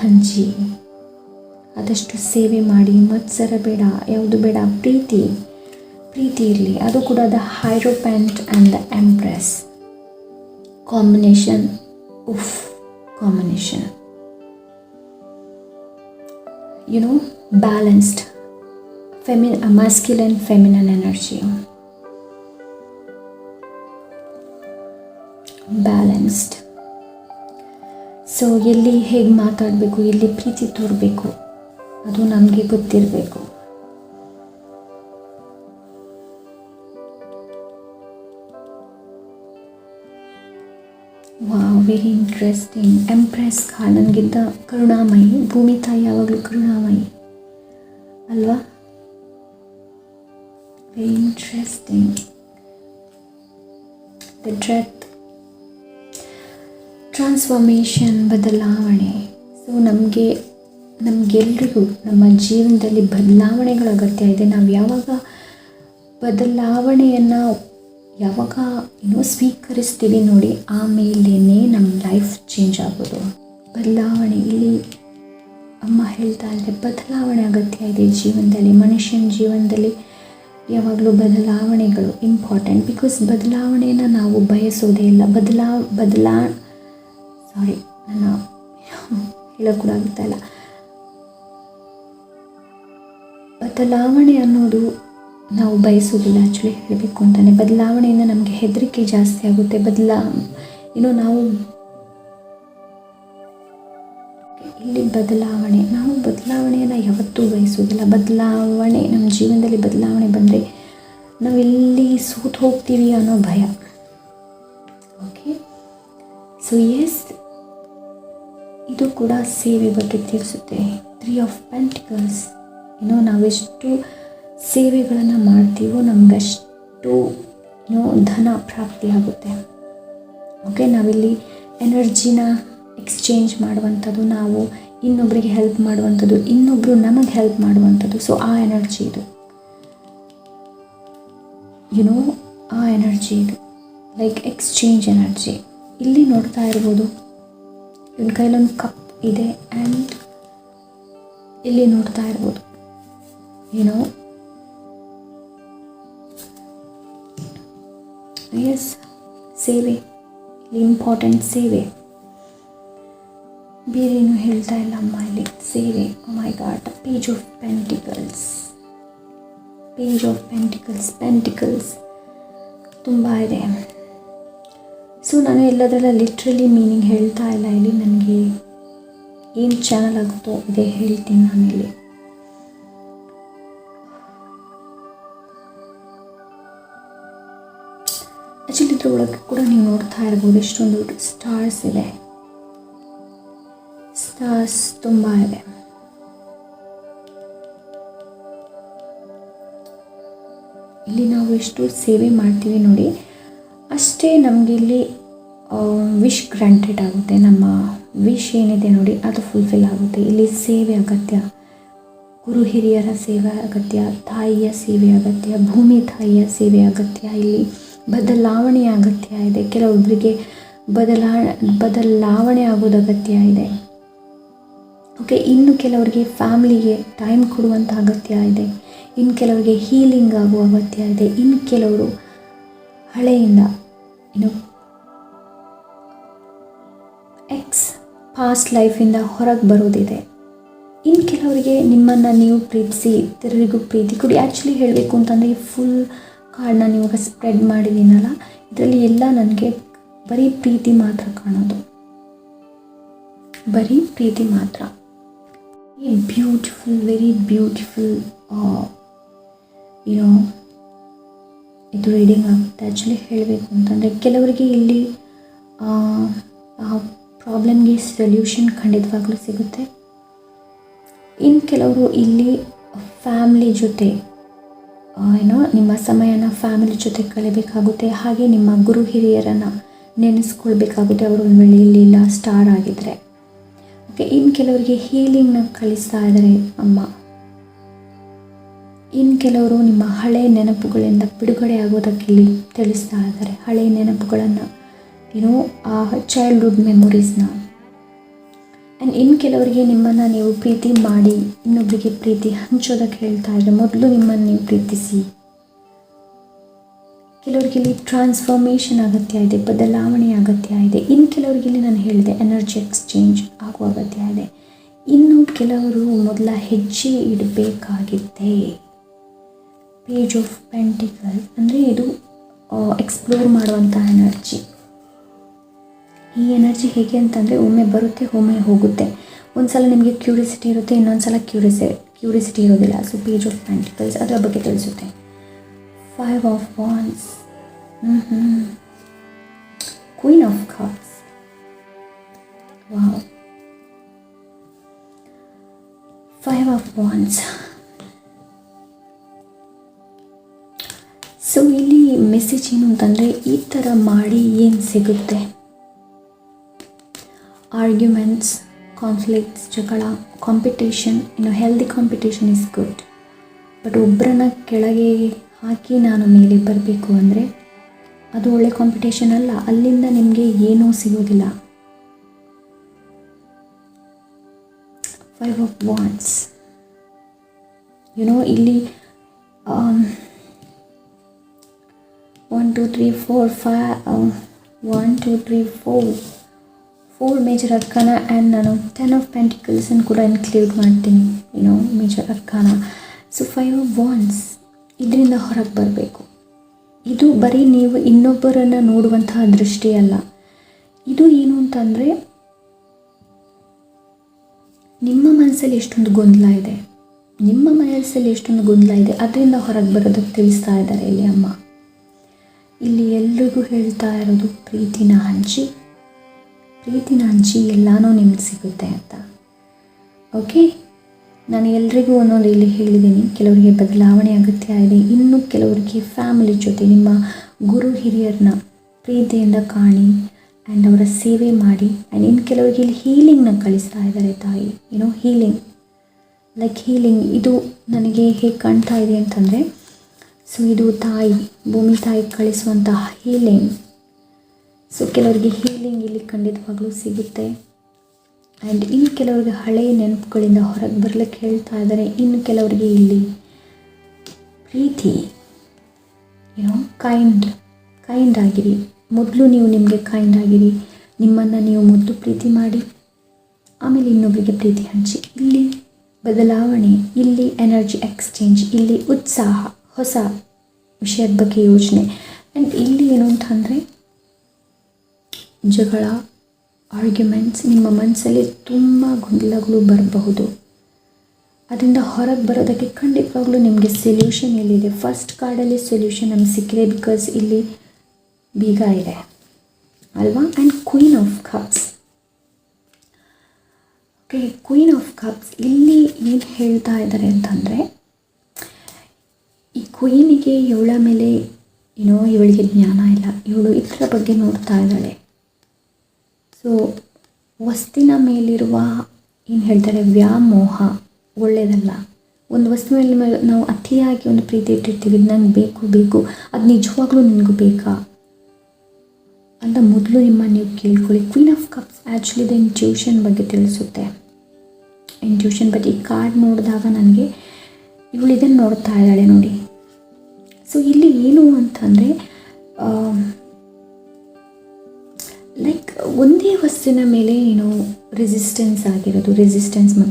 ಹಂಚಿ, ಆದಷ್ಟು ಸೇವೆ ಮಾಡಿ. ಮತ್ಸರ ಬೇಡ, ಯಾವುದು ಬೇಡ, ಪ್ರೀತಿ ಇರಲಿ. ಅದು ಕೂಡ the hierophant and the empress combination. Combination balanced, masculine feminine energy, balanced. So ಎಲ್ಲಿ ಹೇಗೆ ಮಾತಾಡಬೇಕು, ಎಲ್ಲಿ ಪ್ರೀತಿ ತೋರಬೇಕು, ಅದು ನಮಗೆ ಗೊತ್ತಿರಬೇಕು. Wow, very interesting. Empress card ನನಗಿಂತ ಕರುಣಾಮಯಿ. ಭೂಮಿ ತಾಯಿ ಯಾವಾಗಲೂ ಕರುಣಾಮಯಿ ಅಲ್ವಾ? Very interesting. The death, transformation, ಬದಲಾವಣೆ. ಸೊ ನಮಗೆಲ್ರಿಗೂ ನಮ್ಮ ಜೀವನದಲ್ಲಿ ಬದಲಾವಣೆಗಳ ಅಗತ್ಯ ಇದೆ. ನಾವು ಯಾವಾಗ ಬದಲಾವಣೆಯನ್ನು ಸ್ವೀಕರಿಸ್ತೀವಿ ನೋಡಿ, ಆಮೇಲೇ ನಮ್ಮ ಲೈಫ್ ಚೇಂಜ್ ಆಗೋದು. ಬದಲಾವಣೆ, ಇಲ್ಲಿ ಅಮ್ಮ ಹೇಳ್ತಾ ಇದ್ದಾರೆ, ಬದಲಾವಣೆ ಅಗತ್ಯ ಇದೆ ಜೀವನದಲ್ಲಿ. ಮನುಷ್ಯನ ಜೀವನದಲ್ಲಿ ಯಾವಾಗಲೂ ಬದಲಾವಣೆಗಳು ಇಂಪಾರ್ಟೆಂಟ್. ಬಿಕಾಸ್ ಬದಲಾವಣೆಯನ್ನು ನಾವು ಬಯಸೋದೇ ಇಲ್ಲ. ನಾನು ಹೇಳೋಕೆ ಕೂಡ ಆಗ್ತಾ ಇಲ್ಲ. ಬದಲಾವಣೆ ಅನ್ನೋದು ನಾವು ಬಯಸೋದಿಲ್ಲ ಆ್ಯಕ್ಚುಲಿ ಹೇಳಬೇಕು ಅಂತಲೇ. ಬದಲಾವಣೆಯಿಂದ ನಮಗೆ ಹೆದರಿಕೆ ಜಾಸ್ತಿ ಆಗುತ್ತೆ. ನಾವು ಇಲ್ಲಿ ನಾವು ಬದಲಾವಣೆಯನ್ನು ಯಾವತ್ತೂ ಬಯಸೋದಿಲ್ಲ. ನಮ್ಮ ಜೀವನದಲ್ಲಿ ಬದಲಾವಣೆ ಬಂದರೆ ನಾವೆಲ್ಲಿ ಸೋತು ಹೋಗ್ತೀವಿ ಅನ್ನೋ ಭಯ. ಓಕೆ, ಸೊ ಎಸ್, ಇದು ಕೂಡ ಸೇವೆ ಬಗ್ಗೆ ತಿಳಿಸುತ್ತೆ. 3 ಆಫ್ ಪೆಂಟಿಕಲ್ಸ್. ನಾವೆಷ್ಟು ಸೇವೆಗಳನ್ನು ಮಾಡ್ತೀವೋ ನಮಗಷ್ಟು ಧನ ಪ್ರಾಪ್ತಿಯಾಗುತ್ತೆ. ಓಕೆ, ನಾವಿಲ್ಲಿ ಎನರ್ಜಿನ ಎಕ್ಸ್ಚೇಂಜ್ ಮಾಡುವಂಥದ್ದು, ನಾವು ಇನ್ನೊಬ್ಬರಿಗೆ ಹೆಲ್ಪ್ ಮಾಡುವಂಥದ್ದು, ಇನ್ನೊಬ್ಬರು ನಮಗೆ ಹೆಲ್ಪ್ ಮಾಡುವಂಥದ್ದು. ಸೊ ಆ ಎನರ್ಜಿ ಇದು, ಆ ಎನರ್ಜಿ ಇದು, ಲೈಕ್ ಎಕ್ಸ್ಚೇಂಜ್ ಎನರ್ಜಿ. ಇಲ್ಲಿ ನೋಡ್ತಾ ಇರ್ಬೋದು, ಇವನ ಕೈಲೊಂದು ಕಪ್ ಇದೆ. ಆ್ಯಂಡ್ ಇಲ್ಲಿ ನೋಡ್ತಾ ಇರ್ಬೋದು, ಎಸ್, ಸೇವೆ. ಇಂಪಾರ್ಟೆಂಟ್ ಸೇವೆ, ಬೇರೇನು ಹೇಳ್ತಾ ಇಲ್ಲ ಅಮ್ಮ ಇಲ್ಲಿ. ಸೇವೆ. ಮೈ ಗಾಡ್, ಪೇಜ್ ಆಫ್ ಪೆಂಟಿಕಲ್ಸ್ ತುಂಬ ಇದೆ. ಸೊ ನಾನು ಎಲ್ಲದರ ಲಿಟ್ರಲಿ ಮೀನಿಂಗ್ ಹೇಳ್ತಾ ಇಲ್ಲ ಇಲ್ಲಿ. ನನಗೆ ಏನು ಚಾನಲ್ ಆಗುತ್ತೋ ಇದೇ ಹೇಳ್ತೀನಿ ನಾನಿಲ್ಲಿ. ಆ್ಯಕ್ಚುಲಿ ಇದ್ರೊಳಗೆ ಕೂಡ ನೀವು ನೋಡ್ತಾ ಇರ್ಬೋದು, ಎಷ್ಟೊಂದು ಸ್ಟಾರ್ಸ್ ಇದೆ. ಸ್ಟಾರ್ಸ್ ತುಂಬ ಇದೆ. ಇಲ್ಲಿ ನಾವು ಎಷ್ಟು ಸೇವೆ ಮಾಡ್ತೀವಿ ನೋಡಿ, ಅಷ್ಟೇ ನಮಗೆ ಇಲ್ಲಿ ವಿಶ್ ಗ್ರಾಂಟೆಡ್ ಆಗುತ್ತೆ. ನಮ್ಮ ವಿಶ್ ಏನಿದೆ ನೋಡಿ ಅದು ಫುಲ್ಫಿಲ್ ಆಗುತ್ತೆ. ಇಲ್ಲಿ ಸೇವೆ ಅಗತ್ಯ, ಗುರು ಹಿರಿಯರ ಸೇವೆ ಅಗತ್ಯ, ತಾಯಿಯ ಸೇವೆ ಅಗತ್ಯ, ಭೂಮಿ ತಾಯಿಯ ಸೇವೆ ಅಗತ್ಯ. ಇಲ್ಲಿ ಬದಲಾವಣೆ ಅಗತ್ಯ ಇದೆ. ಕೆಲವೊಬ್ಬರಿಗೆ ಬದಲಾವಣೆ ಆಗೋದು ಅಗತ್ಯ ಇದೆ. ಓಕೆ, ಇನ್ನು ಕೆಲವರಿಗೆ ಫ್ಯಾಮ್ಲಿಗೆ ಟೈಮ್ ಕೊಡುವಂಥ ಅಗತ್ಯ ಇದೆ. ಇನ್ನು ಕೆಲವರಿಗೆ ಹೀಲಿಂಗ್ ಆಗುವ ಅಗತ್ಯ ಇದೆ. ಇನ್ನು ಕೆಲವರು ಹಳೆಯಿಂದ ಪಾಸ್ಟ್ ಲೈಫಿಂದ ಹೊರಗೆ ಬರೋದಿದೆ. ಇನ್ನು ಕೆಲವರಿಗೆ ನಿಮ್ಮನ್ನು ನೀವು ಪ್ರೀತಿಸಿ ಇತರರಿಗೂ ಪ್ರೀತಿ ಕೊಡಿ. ಆ್ಯಕ್ಚುಲಿ ಹೇಳಬೇಕು ಅಂತಂದರೆ ಫುಲ್ ಕಾರ್ಡ್ನ ಇವಾಗ ಸ್ಪ್ರೆಡ್ ಮಾಡಿದ್ದೀನಲ್ಲ, ಇದರಲ್ಲಿ ಎಲ್ಲ ನನಗೆ ಬರೀ ಪ್ರೀತಿ ಮಾತ್ರ ಕಾಣೋದು, ಬರೀ ಪ್ರೀತಿ ಮಾತ್ರ. ಈ ಬ್ಯೂಟಿಫುಲ್, ವೆರಿ ಬ್ಯೂಟಿಫುಲ್ ಏನೋ ಇದು ರೀಡಿಂಗ್ ಆಗುತ್ತೆ. ಆ್ಯಕ್ಚುಲಿ ಹೇಳಬೇಕು ಅಂತಂದರೆ ಕೆಲವರಿಗೆ ಇಲ್ಲಿ ಪ್ರಾಬ್ಲಮ್ಗೆ ಸೊಲ್ಯೂಷನ್ ಖಂಡಿತವಾಗ್ಲೂ ಸಿಗುತ್ತೆ. ಇನ್ನು ಕೆಲವರು ಇಲ್ಲಿ ಫ್ಯಾಮ್ಲಿ ಜೊತೆ ನಿಮ್ಮ ಸಮಯನ ಫ್ಯಾಮಿಲಿ ಜೊತೆ ಕಳೆಯಬೇಕಾಗುತ್ತೆ. ಹಾಗೆ ನಿಮ್ಮ ಗುರು ಹಿರಿಯರನ್ನು ನೆನೆಸ್ಕೊಳ್ಬೇಕಾಗುತ್ತೆ, ಅವರು ಒಂದು ವೇಳೆ ಇಲ್ಲಿಲ್ಲ ಸ್ಟಾರ್ ಆಗಿದ್ದರೆ. ಓಕೆ, ಇನ್ನು ಕೆಲವರಿಗೆ ಹೀಲಿಂಗ್ನ ಕಳಿಸ್ತಾ ಇದ್ದಾರೆ ಅಮ್ಮ. ಇನ್ನು ಕೆಲವರು ನಿಮ್ಮ ಹಳೆಯ ನೆನಪುಗಳಿಂದ ಬಿಡುಗಡೆ ಆಗೋದಕ್ಕೆ ಇಲ್ಲಿ ತಿಳಿಸ್ತಾ ಇದ್ದಾರೆ. ಹಳೆಯ ನೆನಪುಗಳನ್ನು ಆ ಚೈಲ್ಡ್ಹುಡ್ ಮೆಮೊರೀಸ್ನ. ಆ್ಯಂಡ್ ಇನ್ನು ಕೆಲವರಿಗೆ ನಿಮ್ಮನ್ನು ನೀವು ಪ್ರೀತಿ ಮಾಡಿ ಇನ್ನೊಬ್ಬರಿಗೆ ಪ್ರೀತಿ ಹಂಚೋದಕ್ಕೆ ಹೇಳ್ತಾ ಇದ್ದಾರೆ. ಮೊದಲು ನಿಮ್ಮನ್ನು ನೀವು ಪ್ರೀತಿಸಿ. ಕೆಲವರಿಗೆ ಇಲ್ಲಿ ಟ್ರಾನ್ಸ್ಫಾರ್ಮೇಷನ್ ಅಗತ್ಯ ಇದೆ, ಬದಲಾವಣೆ ಅಗತ್ಯ ಇದೆ. ಇನ್ನು ಕೆಲವರಿಗೆ ಇಲ್ಲಿ ನಾನು ಹೇಳಿದೆ ಎನರ್ಜಿ ಎಕ್ಸ್ಚೇಂಜ್ ಆಗುವ ಅಗತ್ಯ ಇದೆ. ಇನ್ನು ಕೆಲವರು ಮೊದಲ ಹೆಜ್ಜೆ ಇಡಬೇಕಾಗಿದೆ. ಪೇಜ್ ಆಫ್ ಪೆಂಟಿಕಲ್ಸ್ ಅಂದರೆ ಇದು ಎಕ್ಸ್ಪ್ಲೋರ್ ಮಾಡುವಂಥ ಎನರ್ಜಿ. ಈ ಎನರ್ಜಿ ಹೇಗೆ ಅಂತಂದರೆ ಒಮ್ಮೆ ಬರುತ್ತೆ, ಒಮ್ಮೆ ಹೋಗುತ್ತೆ. ಒಂದು ಸಲ ನಿಮಗೆ ಕ್ಯೂರಿಯಾಸಿಟಿ ಇರುತ್ತೆ, ಇನ್ನೊಂದು ಸಲ ಕ್ಯೂರಿಯಾಸಿಟಿ ಇರೋದಿಲ್ಲ. ಸೊ ಪೇಜ್ ಆಫ್ ಪೆಂಟಿಕಲ್ಸ್ ಅದರ ಬಗ್ಗೆ ತಿಳಿಸುತ್ತೆ. 5 of wands, queen of cups, wow, 5 of wands. So ಇಲ್ಲಿ ಮೆಸೇಜ್ ಏನು ಅಂತಂದರೆ ಈ ಥರ ಮಾಡಿ ಏನು ಸಿಗುತ್ತೆ? ಆರ್ಗ್ಯುಮೆಂಟ್ಸ್, ಕಾನ್ಫ್ಲಿಕ್ಟ್ಸ್, ಜಗಳ, competition. Healthy competition is good. But ಒಬ್ಬರನ್ನ ಕೆಳಗೆ ಹಾಕಿ ನಾನು ಮೇಲೆ ಬರಬೇಕು ಅಂದರೆ ಅದು ಒಳ್ಳೆ ಕಾಂಪಿಟೇಷನ್ ಅಲ್ಲ. ಅಲ್ಲಿಂದ ನಿಮಗೆ ಏನೂ ಸಿಗೋದಿಲ್ಲ. 5 ಆಫ್ ವಾಂಡ್ಸ್ ಇಲ್ಲಿ 1 2 3 4 5 1 2 3 4 ಮೇಜರ್ ಅರ್ಕಾನ. ಆ್ಯಂಡ್ ನಾನು 10 ಆಫ್ ಪೆಂಟಿಕಲ್ಸನ್ನು ಕೂಡ ಇನ್ಕ್ಲೂಡ್ ಮಾಡ್ತೀನಿ ಮೇಜರ್ ಅರ್ಕಾನ. ಸೊ 5 ಆಫ್ ವಾಂಡ್ಸ್ ಇದರಿಂದ ಹೊರಗೆ ಬರಬೇಕು. ಇದು ಬರೀ ನೀವು ಇನ್ನೊಬ್ಬರನ್ನು ನೋಡುವಂತಹ ದೃಷ್ಟಿ ಅಲ್ಲ. ಇದು ಏನು ಅಂತಂದರೆ ನಿಮ್ಮ ಮನಸ್ಸಲ್ಲಿ ಎಷ್ಟೊಂದು ಗೊಂದಲ ಇದೆ, ಅದರಿಂದ ಹೊರಗೆ ಬರೋದಕ್ಕೆ ತಿಳಿಸ್ತಾ ಇದ್ದಾರೆ ಇಲ್ಲಿ ಅಮ್ಮ. ಇಲ್ಲಿ ಎಲ್ರಿಗೂ ಹೇಳ್ತಾ ಇರೋದು ಪ್ರೀತಿನ ಹಂಚಿ ಎಲ್ಲನೂ ನಿಮ್ಗೆ ಸಿಗುತ್ತೆ ಅಂತ. ಓಕೆ, ನಾನು ಎಲ್ರಿಗೂ ಒಂದೊಂದು ಇಲ್ಲಿ ಹೇಳಿದ್ದೀನಿ. ಕೆಲವರಿಗೆ ಬದಲಾವಣೆ ಅಗತ್ಯ ಇದೆ. ಇನ್ನು ಕೆಲವರಿಗೆ ಫ್ಯಾಮಿಲಿ ಜೊತೆ ನಿಮ್ಮ ಗುರು ಹಿರಿಯರನ್ನ ಪ್ರೀತಿಯಿಂದ ಕಾಣಿ ಆ್ಯಂಡ್ ಅವರ ಸೇವೆ ಮಾಡಿ. ಆ್ಯಂಡ್ ಇನ್ನು ಕೆಲವರಿಗೆ ಇಲ್ಲಿ ಹೀಲಿಂಗ್ನ ಕಳಿಸ್ತಾ ಇದ್ದಾರೆ ತಾಯಿ. ಹೀಲಿಂಗ್ ಇದು ನನಗೆ ಹೇಗೆ ಕಾಣ್ತಾ ಇದೆ ಅಂತಂದರೆ, ಸೊ ಇದು ಭೂಮಿ ತಾಯಿ ಕಳಿಸುವಂತಹ ಹೀಲಿಂಗ್. ಸೊ ಕೆಲವರಿಗೆ ಹೀಲಿಂಗ್ ಇಲ್ಲಿ ಖಂಡಿತವಾಗ್ಲೂ ಸಿಗುತ್ತೆ. ಆ್ಯಂಡ್ ಇನ್ನು ಕೆಲವರಿಗೆ ಹಳೆಯ ನೆನಪುಗಳಿಂದ ಹೊರಗೆ ಬರಲಿಕ್ಕೆ ಹೇಳ್ತಾ ಇದ್ದಾರೆ. ಇನ್ನು ಕೆಲವರಿಗೆ ಇಲ್ಲಿ ಪ್ರೀತಿ, ಕೈಂಡ್ ಆಗಿರಿ. ಮೊದಲು ನೀವು ನಿಮಗೆ ಕೈಂಡ್ ಆಗಿರಿ. ನಿಮ್ಮನ್ನು ನೀವು ಮೊದಲು ಪ್ರೀತಿ ಮಾಡಿ, ಆಮೇಲೆ ಇನ್ನೊಬ್ಬರಿಗೆ ಪ್ರೀತಿ ಹಂಚಿ. ಇಲ್ಲಿ ಬದಲಾವಣೆ, ಇಲ್ಲಿ ಎನರ್ಜಿ ಎಕ್ಸ್ಚೇಂಜ್, ಇಲ್ಲಿ ಉತ್ಸಾಹ, ಹೊಸ ವಿಷಯದ ಬಗ್ಗೆ ಯೋಚನೆ. ಆ್ಯಂಡ್ ಇಲ್ಲಿ ಏನು ಅಂತಂದರೆ ಜಗಳ, ಆರ್ಗ್ಯುಮೆಂಟ್ಸ್. ನಿಮ್ಮ ಮನಸ್ಸಲ್ಲಿ ತುಂಬ ಗೊಂದಲಗಳು ಬರಬಹುದು. ಅದರಿಂದ ಹೊರಗೆ ಬರೋದಕ್ಕೆ ಖಂಡಿತವಾಗ್ಲೂ ನಿಮಗೆ ಸೊಲ್ಯೂಷನ್ ಎಲ್ಲಿದೆ? ಫಸ್ಟ್ ಕಾರ್ಡಲ್ಲಿ ಸೊಲ್ಯೂಷನ್ ನಮ್ಗೆ ಸಿಕ್ಕಿದೆ, ಬಿಕಾಸ್ ಇಲ್ಲಿ ಬೀಗ ಇದೆ ಅಲ್ವಾ. And queen of cups. Okay, queen of cups ಇಲ್ಲಿ ಏನು ಹೇಳ್ತಾ ಇದ್ದಾರೆ ಅಂತಂದರೆ, ಈ ಕ್ವೀನಿಗೆ ಇವಳ ಮೇಲೆ ಇವಳಿಗೆ ಜ್ಞಾನ ಇಲ್ಲ, ಇವಳು ಇದರ ಬಗ್ಗೆ ನೋಡ್ತಾ ಇದ್ದಾಳೆ. ಸೊ ವಸ್ತುವಿನ ಮೇಲಿರುವ ಏನು ಹೇಳ್ತಾರೆ ವ್ಯಾಮೋಹ ಒಳ್ಳೆಯದಲ್ಲ. ಒಂದು ವಸ್ತು ಮೇಲೆ ನಾವು ಅತಿಯಾಗಿ ಒಂದು ಪ್ರೀತಿ ಇಟ್ಟಿರ್ತೀವಿ, ಇದು ನಂಗೆ ಬೇಕು, ಅದು ನಿಜವಾಗ್ಲೂ ನಿನಗೂ ಬೇಕಾ ಅಂತ ಮೊದಲು ನಿಮ್ಮನ್ನು ನೀವು ಕೇಳ್ಕೊಳ್ಳಿ. ಕ್ವೀನ್ ಆಫ್ ಕಪ್ಸ್ ಆ್ಯಕ್ಚುಲಿ ಇದು ಇಂಟ್ಯೂಷನ್ ಬಗ್ಗೆ ತಿಳಿಸುತ್ತೆ. ಇಂಟ್ಯೂಷನ್ ಬಗ್ಗೆ ಈ ಕಾರ್ಡ್ ನೋಡಿದಾಗ ನನಗೆ ಇವಳು ಇದನ್ನು ನೋಡ್ತಾ ಇದ್ದಾಳೆ ನೋಡಿ. ಸೊ ಇಲ್ಲಿ ಏನು ಅಂತಂದರೆ ಒಂದೇ ವಸ್ತುವಿನ ಮೇಲೆ ರೆಸಿಸ್ಟೆನ್ಸ್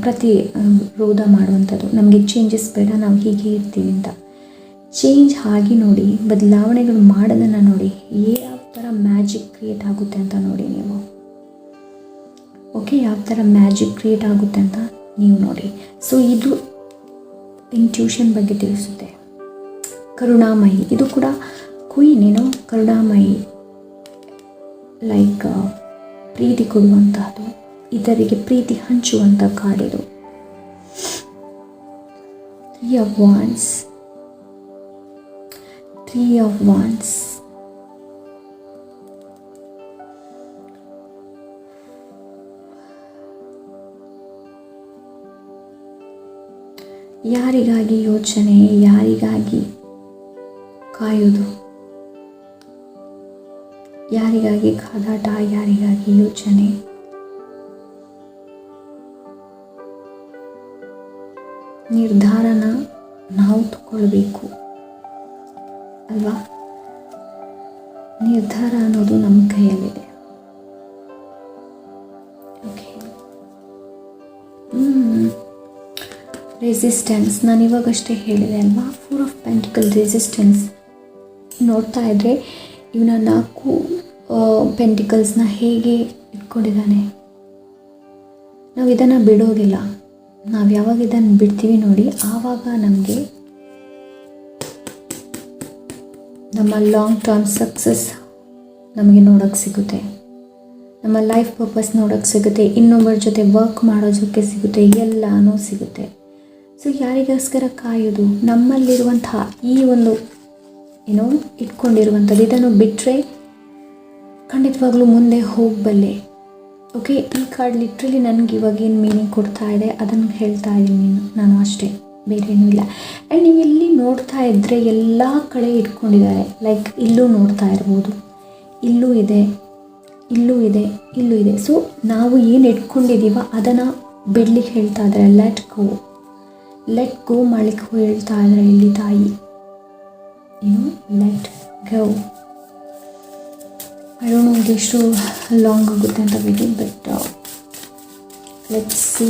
ಪ್ರತಿರೋಧ ಮಾಡುವಂಥದ್ದು. ನಮಗೆ ಚೇಂಜಸ್ ಬೇಡ, ನಾವು ಹೀಗೆ ಇರ್ತೀವಿ ಅಂತ. ಚೇಂಜ್ ಆಗಿ ನೋಡಿ, ಬದಲಾವಣೆಗಳು ಮಾಡೋದನ್ನು ನೋಡಿ, ಯಾವ ಥರ ಮ್ಯಾಜಿಕ್ ಕ್ರಿಯೇಟ್ ಆಗುತ್ತೆ ಅಂತ ನೋಡಿ ನೀವು. ಓಕೆ, ಯಾವ ಥರ ಮ್ಯಾಜಿಕ್ ಕ್ರಿಯೇಟ್ ಆಗುತ್ತೆ ಅಂತ ನೀವು ನೋಡಿ. ಸೊ ಇದು ಇಂಟ್ಯೂಷನ್ ಬಗ್ಗೆ ತಿಳಿಸುತ್ತೆ. ಕರುಣಾಮಯಿ, ಇದು ಕೂಡ ಕ್ವೀನ್ ಏನೋ, ಕರುಣಾಮಯಿ, ಲೈಕ್ ಪ್ರೀತಿ ಕೊಡುವಂತಹದ್ದು, ಇತರಿಗೆ ಪ್ರೀತಿ ಹಂಚುವಂಥ ಕಾಡಿದು. 3 of Wands, 3 of Wands. ಯಾರಿಗಾಗಿ ಯೋಚನೆ, ಯಾರಿಗಾಗಿ ಕಾಯೋದು, ಯಾರಿಗಾಗಿ ಕಾದಾಟ, ಯಾರಿಗಾಗಿ ಯೋಚನೆ. ನಿರ್ಧಾರನ ನಾವು ತಗೊಳ್ಬೇಕು ಅಲ್ವಾ? ನಿರ್ಧಾರ ಅನ್ನೋದು ನಮ್ಮ ಕೈಯಲ್ಲಿದೆ. ಓಕೆ, ರೆಸಿಸ್ಟೆನ್ಸ್, ನಾನು ಇವಾಗಷ್ಟೇ ಹೇಳಿದೆ ಅಲ್ವಾ, 4 of Pentacles ರೆಸಿಸ್ಟೆನ್ಸ್. ನೋಡ್ತಾ ಇದ್ದರೆ ಇವನ 4 ಪೆಂಟಿಕಲ್ಸ್ನ ಹೇಗೆ ಇಟ್ಕೊಂಡಿದ್ದಾನೆ. ನಾವು ಇದನ್ನು ಬಿಡೋದಿಲ್ಲ. ನಾವು ಯಾವಾಗ ಇದನ್ನು ಬಿಡ್ತೀವಿ ನೋಡಿ, ಆವಾಗ ನಮಗೆ ನಮ್ಮ ಲಾಂಗ್ ಟರ್ಮ್ ಸಕ್ಸಸ್ ನಮಗೆ ನೋಡೋಕ್ಕೆ ಸಿಗುತ್ತೆ, ನಮ್ಮ ಲೈಫ್ ಪರ್ಪಸ್ ನೋಡೋಕ್ಕೆ ಸಿಗುತ್ತೆ, ಇನ್ನೊಬ್ಬರ ಜೊತೆ ವರ್ಕ್ ಮಾಡೋದಕ್ಕೆ ಸಿಗುತ್ತೆ, ಎಲ್ಲನೂ ಸಿಗುತ್ತೆ. ಸೊ ಯಾರಿಗೋಸ್ಕರ ಕಾಯೋದು? ನಮ್ಮಲ್ಲಿರುವಂತಹ ಈ ಒಂದು ಇಟ್ಕೊಂಡಿರುವಂಥದ್ದು, ಇದನ್ನು ಬಿಟ್ಟರೆ ಖಂಡಿತವಾಗ್ಲೂ ಮುಂದೆ ಹೋಗಬಲ್ಲೆ. ಓಕೆ, ಈ ಕಾರ್ಡ್ ಲಿಟ್ರಲಿ ನನಗೆ ಇವಾಗೇನು ಮೀನಿಂಗ್ ಕೊಡ್ತಾ ಇದೆ ಅದನ್ನು ಹೇಳ್ತಾ ಇದ್ದೀನಿ ನಾನು ಅಷ್ಟೇ, ಬೇರೇನೂ ಇಲ್ಲ. ಆ್ಯಂಡ್ ನೀವು ಇಲ್ಲಿ ನೋಡ್ತಾ ಇದ್ದರೆ ಎಲ್ಲ ಕಡೆ ಇಟ್ಕೊಂಡಿದ್ದಾರೆ. ಲೈಕ್ ಇಲ್ಲೂ ನೋಡ್ತಾ ಇರ್ಬೋದು, ಇಲ್ಲೂ ಇದೆ, ಇಲ್ಲೂ ಇದೆ, ಇಲ್ಲೂ ಇದೆ. ಸೊ ನಾವು ಏನು ಇಟ್ಕೊಂಡಿದ್ದೀವೋ ಅದನ್ನು ಬಿಡ್ಲಿಕ್ಕೆ ಹೇಳ್ತಾ ಇದ್ದಾರೆ. ಲೆಟ್ ಗೋ ಮಾಡಲಿಕ್ಕೆ ಹೇಳ್ತಾ ಇದ್ದಾರೆ ಇಲ್ಲಿ ತಾಯಿ. Let go. I don't know ಇದೆಷ್ಟು ಲಾಂಗ್ ಆಗುತ್ತೆ ಅಂತ ಬಿಡಿ, but let's see.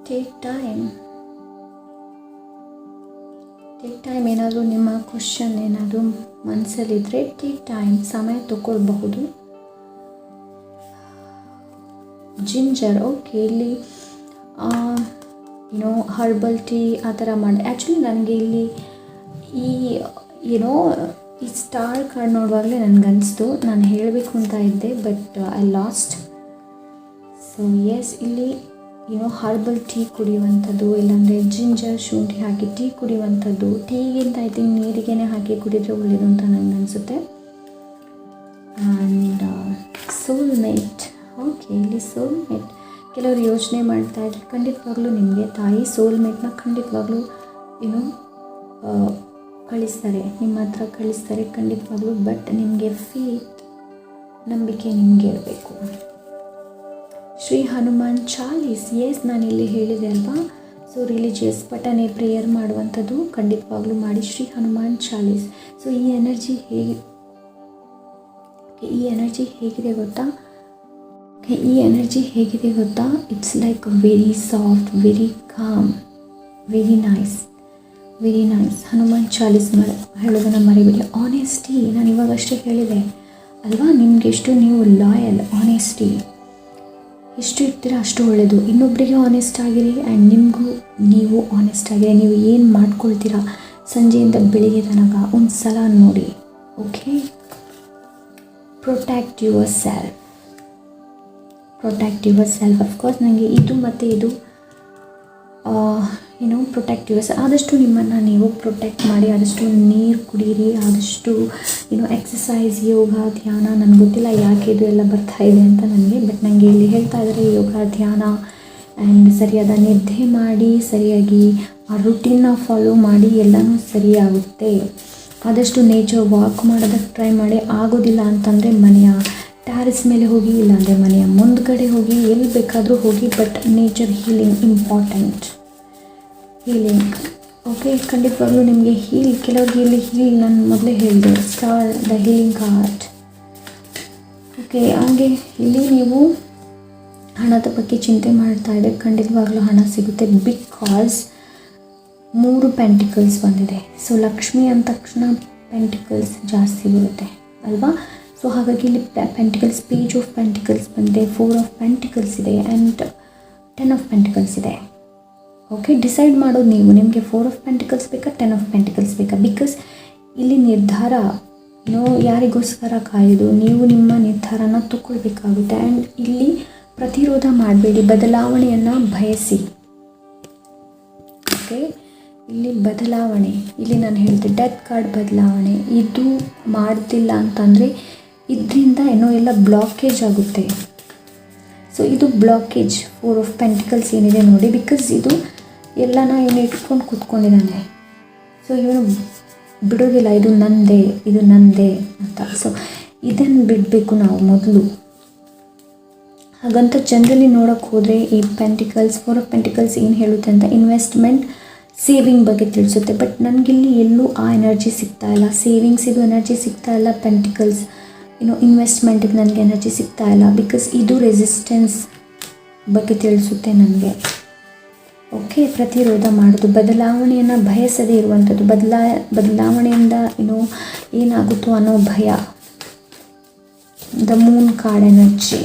Take time. ಏನಾದರೂ ನಿಮ್ಮ ಕ್ವಶನ್ ಏನಾದರೂ ಮನಸ್ಸಲ್ಲಿದ್ದರೆ ಟೇಕ್ ಟೈಮ್, ಸಮಯ ತಗೊಳ್ಬಹುದು. ಜಿಂಜರ್, ಓಕೆ, ಇಲ್ಲಿ ಹರ್ಬಲ್ ಟೀ ಆ ಥರ ಮಾಡಿ. ಆ್ಯಕ್ಚುಲಿ ನನಗೆ ಇಲ್ಲಿ ಈ ಸ್ಟಾರ್ ಕಾರ್ಡ್ ನೋಡುವಾಗಲೇ ನನಗನ್ನಿಸ್ತು, ನಾನು ಹೇಳಬೇಕು ಅಂತ ಇದ್ದೆ, but I lost. So yes, ಇಲ್ಲಿ ಹರ್ಬಲ್ ಟೀ ಕುಡಿಯುವಂಥದ್ದು, ಇಲ್ಲಾಂದರೆ ಜಿಂಜರ್ ಶುಂಠಿ ಹಾಕಿ ಟೀ ಕುಡಿಯುವಂಥದ್ದು. ಟೀಗಿಂತ ಐ ಥಿಂಕ್ ನೀರಿಗೇ ಹಾಕಿ ಕುಡಿದ್ರೆ ಒಳ್ಳೆಯದು ಅಂತ ನನಗೆ ಅನಿಸುತ್ತೆ. ಆ್ಯಂಡ್ ಸೋಲ್ಮೇಟ್, ಓಕೆ, ಇಲ್ಲಿ ಸೋಲ್ಮೇಟ್. ಕೆಲವರು ಯೋಚನೆ ಮಾಡ್ತಾ ಇದ್ರೆ ಖಂಡಿತವಾಗ್ಲೂ ನಿಮಗೆ ತಾಯಿ ಸೋಲ್ಮೇಟ್ನ ಖಂಡಿತವಾಗ್ಲೂ ಕಳಿಸ್ತಾರೆ, ನಿಮ್ಮ ಹತ್ರ ಕಳಿಸ್ತಾರೆ ಖಂಡಿತವಾಗ್ಲೂ. ಬಟ್ ನಿಮಗೆ ಫೇತ್, ನಂಬಿಕೆ ನಿಮಗೆ ಇರಬೇಕು. ಶ್ರೀ ಹನುಮಾನ್ ಚಾಲೀಸ್, ಎಸ್, ನಾನಿಲ್ಲಿ ಹೇಳಿದೆ ಅಲ್ವಾ. ಸೊ ರಿಲಿಜಿಯಸ್ ಪಠನೆ, ಪ್ರೇಯರ್ ಮಾಡುವಂಥದ್ದು ಖಂಡಿತವಾಗ್ಲೂ ಮಾಡಿ. ಶ್ರೀ ಹನುಮಾನ್ ಚಾಲೀಸ್. ಸೊ ಈ ಎನರ್ಜಿ ಹೇಗಿದೆ ಗೊತ್ತಾ? It's like very soft, very calm, very nice. Hanuman Chalisa ಹೇಳೋದನ್ನು ಮರಿಬೇಡಿ. ಆನೆಸ್ಟಿ, ನಾನು ಇವಾಗಷ್ಟೇ ಹೇಳಿದೆ ಅಲ್ವಾ, ನಿಮಗೆಷ್ಟು ನೀವು ಲಾಯಲ್, ಆನೆಸ್ಟಿ ಎಷ್ಟು ಇರ್ತೀರಾ ಅಷ್ಟು ಒಳ್ಳೆಯದು. ಇನ್ನೊಬ್ಬರಿಗೆ ಆನೆಸ್ಟ್ ಆಗಿರಿ ಆ್ಯಂಡ್ ನಿಮಗೂ ನೀವು ಆನೆಸ್ಟ್ ಆಗಿರಿ. ನೀವು ಏನು ಮಾಡ್ಕೊಳ್ತೀರಾ ಸಂಜೆಯಿಂದ ಬೆಳಿಗ್ಗೆ ತನಕ ಒಂದು ಸಲ ನೋಡಿ. Okay, protect your self. Of course ನನಗೆ ಇದು ಮತ್ತು ಇದು ಪ್ರೊಟೆಕ್ಟ್ ಯುವರ್ ಸೆಲ್ಫ್. ಆದಷ್ಟು ನಿಮ್ಮನ್ನು ನೀವು ಪ್ರೊಟೆಕ್ಟ್ ಮಾಡಿ, ಆದಷ್ಟು ನೀರು ಕುಡೀರಿ, ಆದಷ್ಟು ಎಕ್ಸಸೈಸ್, ಯೋಗ, ಧ್ಯಾನ. ನನಗೆ ಗೊತ್ತಿಲ್ಲ ಯಾಕೆ ಇದು ಎಲ್ಲ ಬರ್ತಾ ಇದೆ ಅಂತ ನನಗೆ, ಬಟ್ ನನಗೆ ಇಲ್ಲಿ ಹೇಳ್ತಾ ಇದ್ದಾರೆ ಯೋಗ, ಧ್ಯಾನ ಆ್ಯಂಡ್ ಸರಿಯಾದ ನಿದ್ದೆ ಮಾಡಿ, ಸರಿಯಾಗಿ ಆ ರುಟೀನ್ನ ಫಾಲೋ ಮಾಡಿ, ಎಲ್ಲನೂ ಸರಿಯಾಗುತ್ತೆ. ಆದಷ್ಟು ನೇಚರ್ ವಾಕ್ ಮಾಡೋದಕ್ಕೆ ಟ್ರೈ ಮಾಡಿ. ಆಗೋದಿಲ್ಲ ಅಂತಂದರೆ ಮನೆಯ ಟ್ಯಾರಿಸ್ ಮೇಲೆ ಹೋಗಿ, ಇಲ್ಲಾಂದರೆ ಮನೆಯ ಮುಂದ್ಗಡೆ ಹೋಗಿ, ಎಲ್ಲಿ ಬೇಕಾದರೂ ಹೋಗಿ. But nature healing important. Healing okay, ಖಂಡಿತವಾಗ್ಲೂ ನಿಮಗೆ ಕೆಲವ್ರಿಗೆ ಹೀಲ್ ನಾನು ಮೊದಲೇ ಹೇಳಿದೆ, star the healing heart. Okay, ಹಾಗೆ ಇಲ್ಲಿ ನೀವು ಹಣದ ಬಗ್ಗೆ ಚಿಂತೆ ಮಾಡ್ತಾ ಇದ್ದರೆ ಖಂಡಿತವಾಗ್ಲೂ ಹಣ ಸಿಗುತ್ತೆ. ಬಿಕಾಸ್ 3 ಪೆಂಟಿಕಲ್ಸ್ ಬಂದಿದೆ. ಸೊ ಲಕ್ಷ್ಮಿ ಅಂದ ತಕ್ಷಣ ಪೆಂಟಿಕಲ್ಸ್ ಜಾಸ್ತಿ ಬರುತ್ತೆ ಅಲ್ವಾ? ಸೊ ಹಾಗಾಗಿ ಇಲ್ಲಿ ಪೆಂಟಿಕಲ್ಸ್, ಪೇಜ್ ಆಫ್ ಪೆಂಟಿಕಲ್ಸ್ ಬಂದಿದೆ, 4 ಆಫ್ ಪೆಂಟಿಕಲ್ಸ್ ಇದೆ ಆ್ಯಂಡ್ 10 ಆಫ್ ಪೆಂಟಿಕಲ್ಸ್ ಇದೆ. ಓಕೆ, ಡಿಸೈಡ್ ಮಾಡೋದು ನೀವು. ನಿಮಗೆ 4 ಆಫ್ ಪೆಂಟಿಕಲ್ಸ್ ಬೇಕಾ, 10 ಆಫ್ ಪೆಂಟಿಕಲ್ಸ್ ಬೇಕಾ? ಬಿಕಾಸ್ ಇಲ್ಲಿ ನಿರ್ಧಾರ ಯಾರಿಗೋಸ್ಕರ ಕಾಯೋದು, ನೀವು ನಿಮ್ಮ ನಿರ್ಧಾರನ ತಗೊಳ್ಬೇಕಾಗುತ್ತೆ. ಆ್ಯಂಡ್ ಇಲ್ಲಿ ಪ್ರತಿರೋಧ ಮಾಡಬೇಡಿ, ಬದಲಾವಣೆಯನ್ನು ಬಯಸಿ. ಓಕೆ, ಇಲ್ಲಿ ಬದಲಾವಣೆ, ಇಲ್ಲಿ ನಾನು ಹೇಳಿದೆ ಡೆತ್ ಕಾರ್ಡ್ ಬದಲಾವಣೆ. ಇದು ಮಾಡ್ತಿಲ್ಲ ಅಂತಂದರೆ ಇದರಿಂದ ಎಲ್ಲ ಬ್ಲಾಕೇಜ್ ಆಗುತ್ತೆ. ಸೊ ಇದು ಬ್ಲಾಕೇಜ್ 4 ಆಫ್ ಪೆಂಟಿಕಲ್ಸ್ ಏನಿದೆ ನೋಡಿ. ಬಿಕಾಸ್ ಇದು ಎಲ್ಲನ ಇಟ್ಕೊಂಡು ಕೂತ್ಕೊಂಡಿದ್ದಾನೆ. ಸೊ ಇವನು ಬಿಡೋದಿಲ್ಲ, ಇದು ನಂದೇ ಅಂತ. ಸೊ ಇದನ್ನು ಬಿಡಬೇಕು ನಾವು ಮೊದಲು. ಹಾಗಂತ ಜನರಲಿ ನೋಡೋಕ್ಕೆ ಹೋದರೆ ಈ ಪೆಂಟಿಕಲ್ಸ್, 4 ಆಫ್ ಪೆಂಟಿಕಲ್ಸ್ ಏನು ಹೇಳುತ್ತೆ ಅಂತ ಇನ್ವೆಸ್ಟ್ಮೆಂಟ್, ಸೇವಿಂಗ್ ಬಗ್ಗೆ ತಿಳಿಸುತ್ತೆ. ಬಟ್ ನನಗಿಲ್ಲಿ ಎಲ್ಲೂ ಆ ಎನರ್ಜಿ ಸಿಗ್ತಾ ಇಲ್ಲ. ಸೇವಿಂಗ್ಸಿದು ಎನರ್ಜಿ ಸಿಗ್ತಾ ಇಲ್ಲ, ಪೆಂಟಿಕಲ್ಸ್ ಇನ್ವೆಸ್ಟ್ಮೆಂಟಿಗೆ ನನಗೆ ಎನರ್ಜಿ ಸಿಗ್ತಾ ಇಲ್ಲ. ಬಿಕಾಸ್ ಇದು ರೆಸಿಸ್ಟೆನ್ಸ್ ಬಗ್ಗೆ ತಿಳಿಸುತ್ತೆ ನನಗೆ. ಓಕೆ, ಪ್ರತಿರೋಧ ಮಾಡೋದು, ಬದಲಾವಣೆಯನ್ನು ಬಯಸದೇ ಇರುವಂಥದ್ದು, ಬದಲಾವಣೆಯಿಂದ ಏನಾಗುತ್ತೋ ಅನ್ನೋ ಭಯ. The Moon card energy.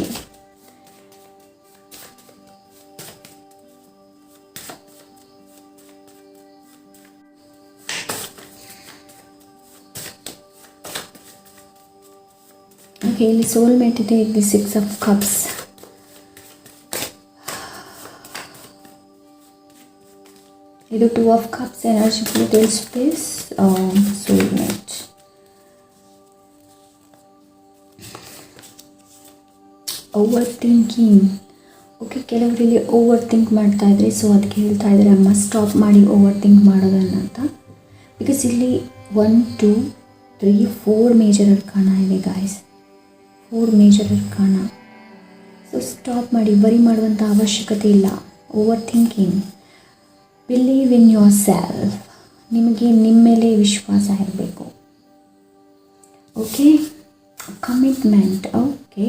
Okay, ಇಲ್ಲಿ ಸೋಲ್ಮೇಟ್ ಇದೆ, ಇಲ್ಲಿ 6 ಆಫ್ ಕಪ್ಸ್. ಇದು 2 ಆಫ್ ಕಪ್ಸ್ ಎನರ್ಜಿ ತಿಳಿಸುತ್ತೆ ಸೋಲ್ಮೇಟ್. Over thinking. ಓಕೆ, ಕೆಲವರು ಇಲ್ಲಿ ಓವರ್ ಥಿಂಕ್ ಮಾಡ್ತಾ ಇದ್ರಿ. ಸೊ ಅದಕ್ಕೆ ಹೇಳ್ತಾ ಇದ್ದಾರೆ ಅಮ್ಮ ಸ್ಟಾಪ್ ಮಾಡಿ ಓವರ್ ಥಿಂಕ್ ಮಾಡೋದನ್ನು ಅಂತ. ಬಿಕಾಸ್ ಇಲ್ಲಿ 1 2 3 4 ಮೇಜರ್ ಅರ್ಕಾನ ಇದೆ ಗಾಯ್ಸ್, 4 ಮೇಜರ್ ಅರ್ಕಾನ. ಸೊ ಸ್ಟಾಪ್ ಮಾಡಿ, ವರಿ ಮಾಡುವಂಥ ಅವಶ್ಯಕತೆ ಇಲ್ಲ. Over thinking. Believe in your self. ನಿಮಗೆ ನಿಮ್ಮ ಮೇಲೆ ವಿಶ್ವಾಸ ಇರಬೇಕು. Okay, commitment. ಓಕೆ,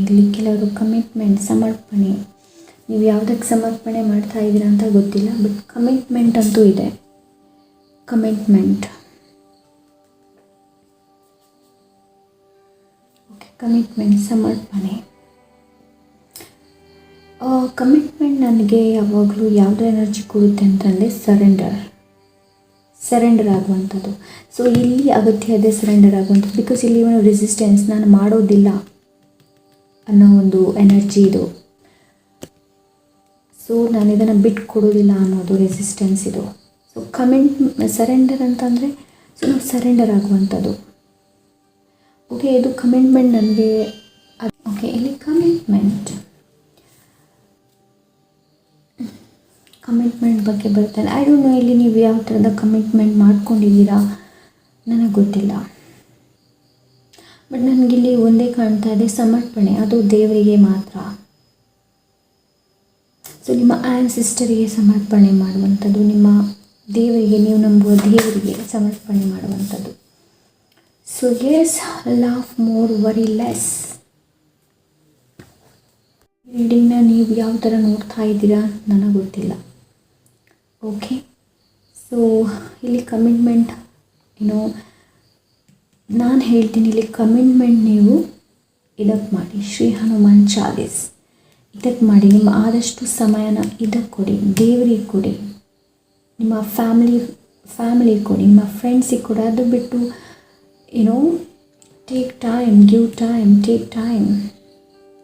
ಇಲ್ಲಿ ಕೆಲವರು ಕಮಿಟ್ಮೆಂಟ್, ಸಮರ್ಪಣೆ. ನೀವು ಯಾವುದಕ್ಕೆ ಸಮರ್ಪಣೆ ಮಾಡ್ತಾ ಇದ್ದೀರಾ ಅಂತ ಗೊತ್ತಿಲ್ಲ, ಬಟ್ ಕಮಿಟ್ಮೆಂಟ್ ಅಂತೂ ಇದೆ. ಕಮಿಟ್ಮೆಂಟ್. ಓಕೆ, ಕಮಿಟ್ಮೆಂಟ್, ಸಮರ್ಪಣೆ. ಕಮಿಟ್ಮೆಂಟ್ ನನಗೆ ಯಾವಾಗಲೂ ಯಾವುದೋ ಎನರ್ಜಿ ಕೊಡುತ್ತೆ ಅಂತಂದರೆ ಸರೆಂಡರ್ ಆಗುವಂಥದ್ದು. ಸೊ ಇಲ್ಲಿ ಅಗತ್ಯ ಇದೆ ಸರೆಂಡರ್ ಆಗುವಂಥದ್ದು. ಬಿಕಾಸ್ ಇಲ್ಲಿ ಒಂದು ರೆಸಿಸ್ಟೆನ್ಸ್, ನಾನು ಮಾಡೋದಿಲ್ಲ ಅನ್ನೋ ಒಂದು ಎನರ್ಜಿ ಇದು. ಸೊ ನಾನು ಇದನ್ನು ಬಿಟ್ಟು ಕೊಡೋದಿಲ್ಲ ಅನ್ನೋದು ರೆಸಿಸ್ಟೆನ್ಸ್ ಇದು. ಸೊ ಸರೆಂಡರ್ ಅಂತಂದರೆ ಸೊ ನಾವು ಸರೆಂಡರ್ ಆಗುವಂಥದ್ದು. ಓಕೆ, ಇದು ಕಮಿಟ್ಮೆಂಟ್ ನನಗೆ. ಓಕೆ, ಇಲ್ಲಿ ಕಮಿಟ್ಮೆಂಟ್ ಬಗ್ಗೆ ಬರ್ತಾನೆ. ಐ ಡೋಂಟ್ ನೋ ಇಲ್ಲಿ ನೀವು ಯಾವ ಥರದ ಕಮಿಟ್ಮೆಂಟ್ ಮಾಡ್ಕೊಂಡಿದ್ದೀರಾ ನನಗೆ ಗೊತ್ತಿಲ್ಲ. ಬಟ್ ನನಗಿಲ್ಲಿ ಒಂದೇ ಕಾಣ್ತಾ ಇದೆ, ಸಮರ್ಪಣೆ. ಅದು ದೇವರಿಗೆ ಮಾತ್ರ. ಸೊ ನಿಮ್ಮ ಆ್ಯನ್ಸಿಸ್ಟರಿಗೆ ಸಮರ್ಪಣೆ ಮಾಡುವಂಥದ್ದು, ನಿಮ್ಮ ದೇವರಿಗೆ, ನೀವು ನಂಬುವ ದೇವರಿಗೆ ಸಮರ್ಪಣೆ ಮಾಡುವಂಥದ್ದು. So yes, love more, worry less. ರೀಡಿಂಗ್ನ ನೀವು ಯಾವ ಥರ ನೋಡ್ತಾ ಇದ್ದೀರಾ ನನಗೆ ಗೊತ್ತಿಲ್ಲ. ಓಕೆ, ಸೊ ಇಲ್ಲಿ ಕಮಿಟ್ಮೆಂಟ್ ನಾನು ಹೇಳ್ತೀನಿ, ಇಲ್ಲಿ ಕಮಿಟ್ಮೆಂಟ್ ನೀವು ಇದಕ್ಕೆ ಮಾಡಿ. ಶ್ರೀ ಹನುಮಾನ್ ಚಾಲೀಸ್ ಇದಕ್ಕೆ ಮಾಡಿ. ನಿಮ್ಮ ಆದಷ್ಟು ಸಮಯನ ಇದಕ್ಕೆ ಕೊಡಿ, ದೇವರಿಗೆ ಕೊಡಿ, ನಿಮ್ಮ ಫ್ಯಾಮಿಲಿ ಕೊಡಿ, ನಿಮ್ಮ ಫ್ರೆಂಡ್ಸಿಗೆ ಕೊಡಿ. ಅದು ಬಿಟ್ಟು take time, give time, take time.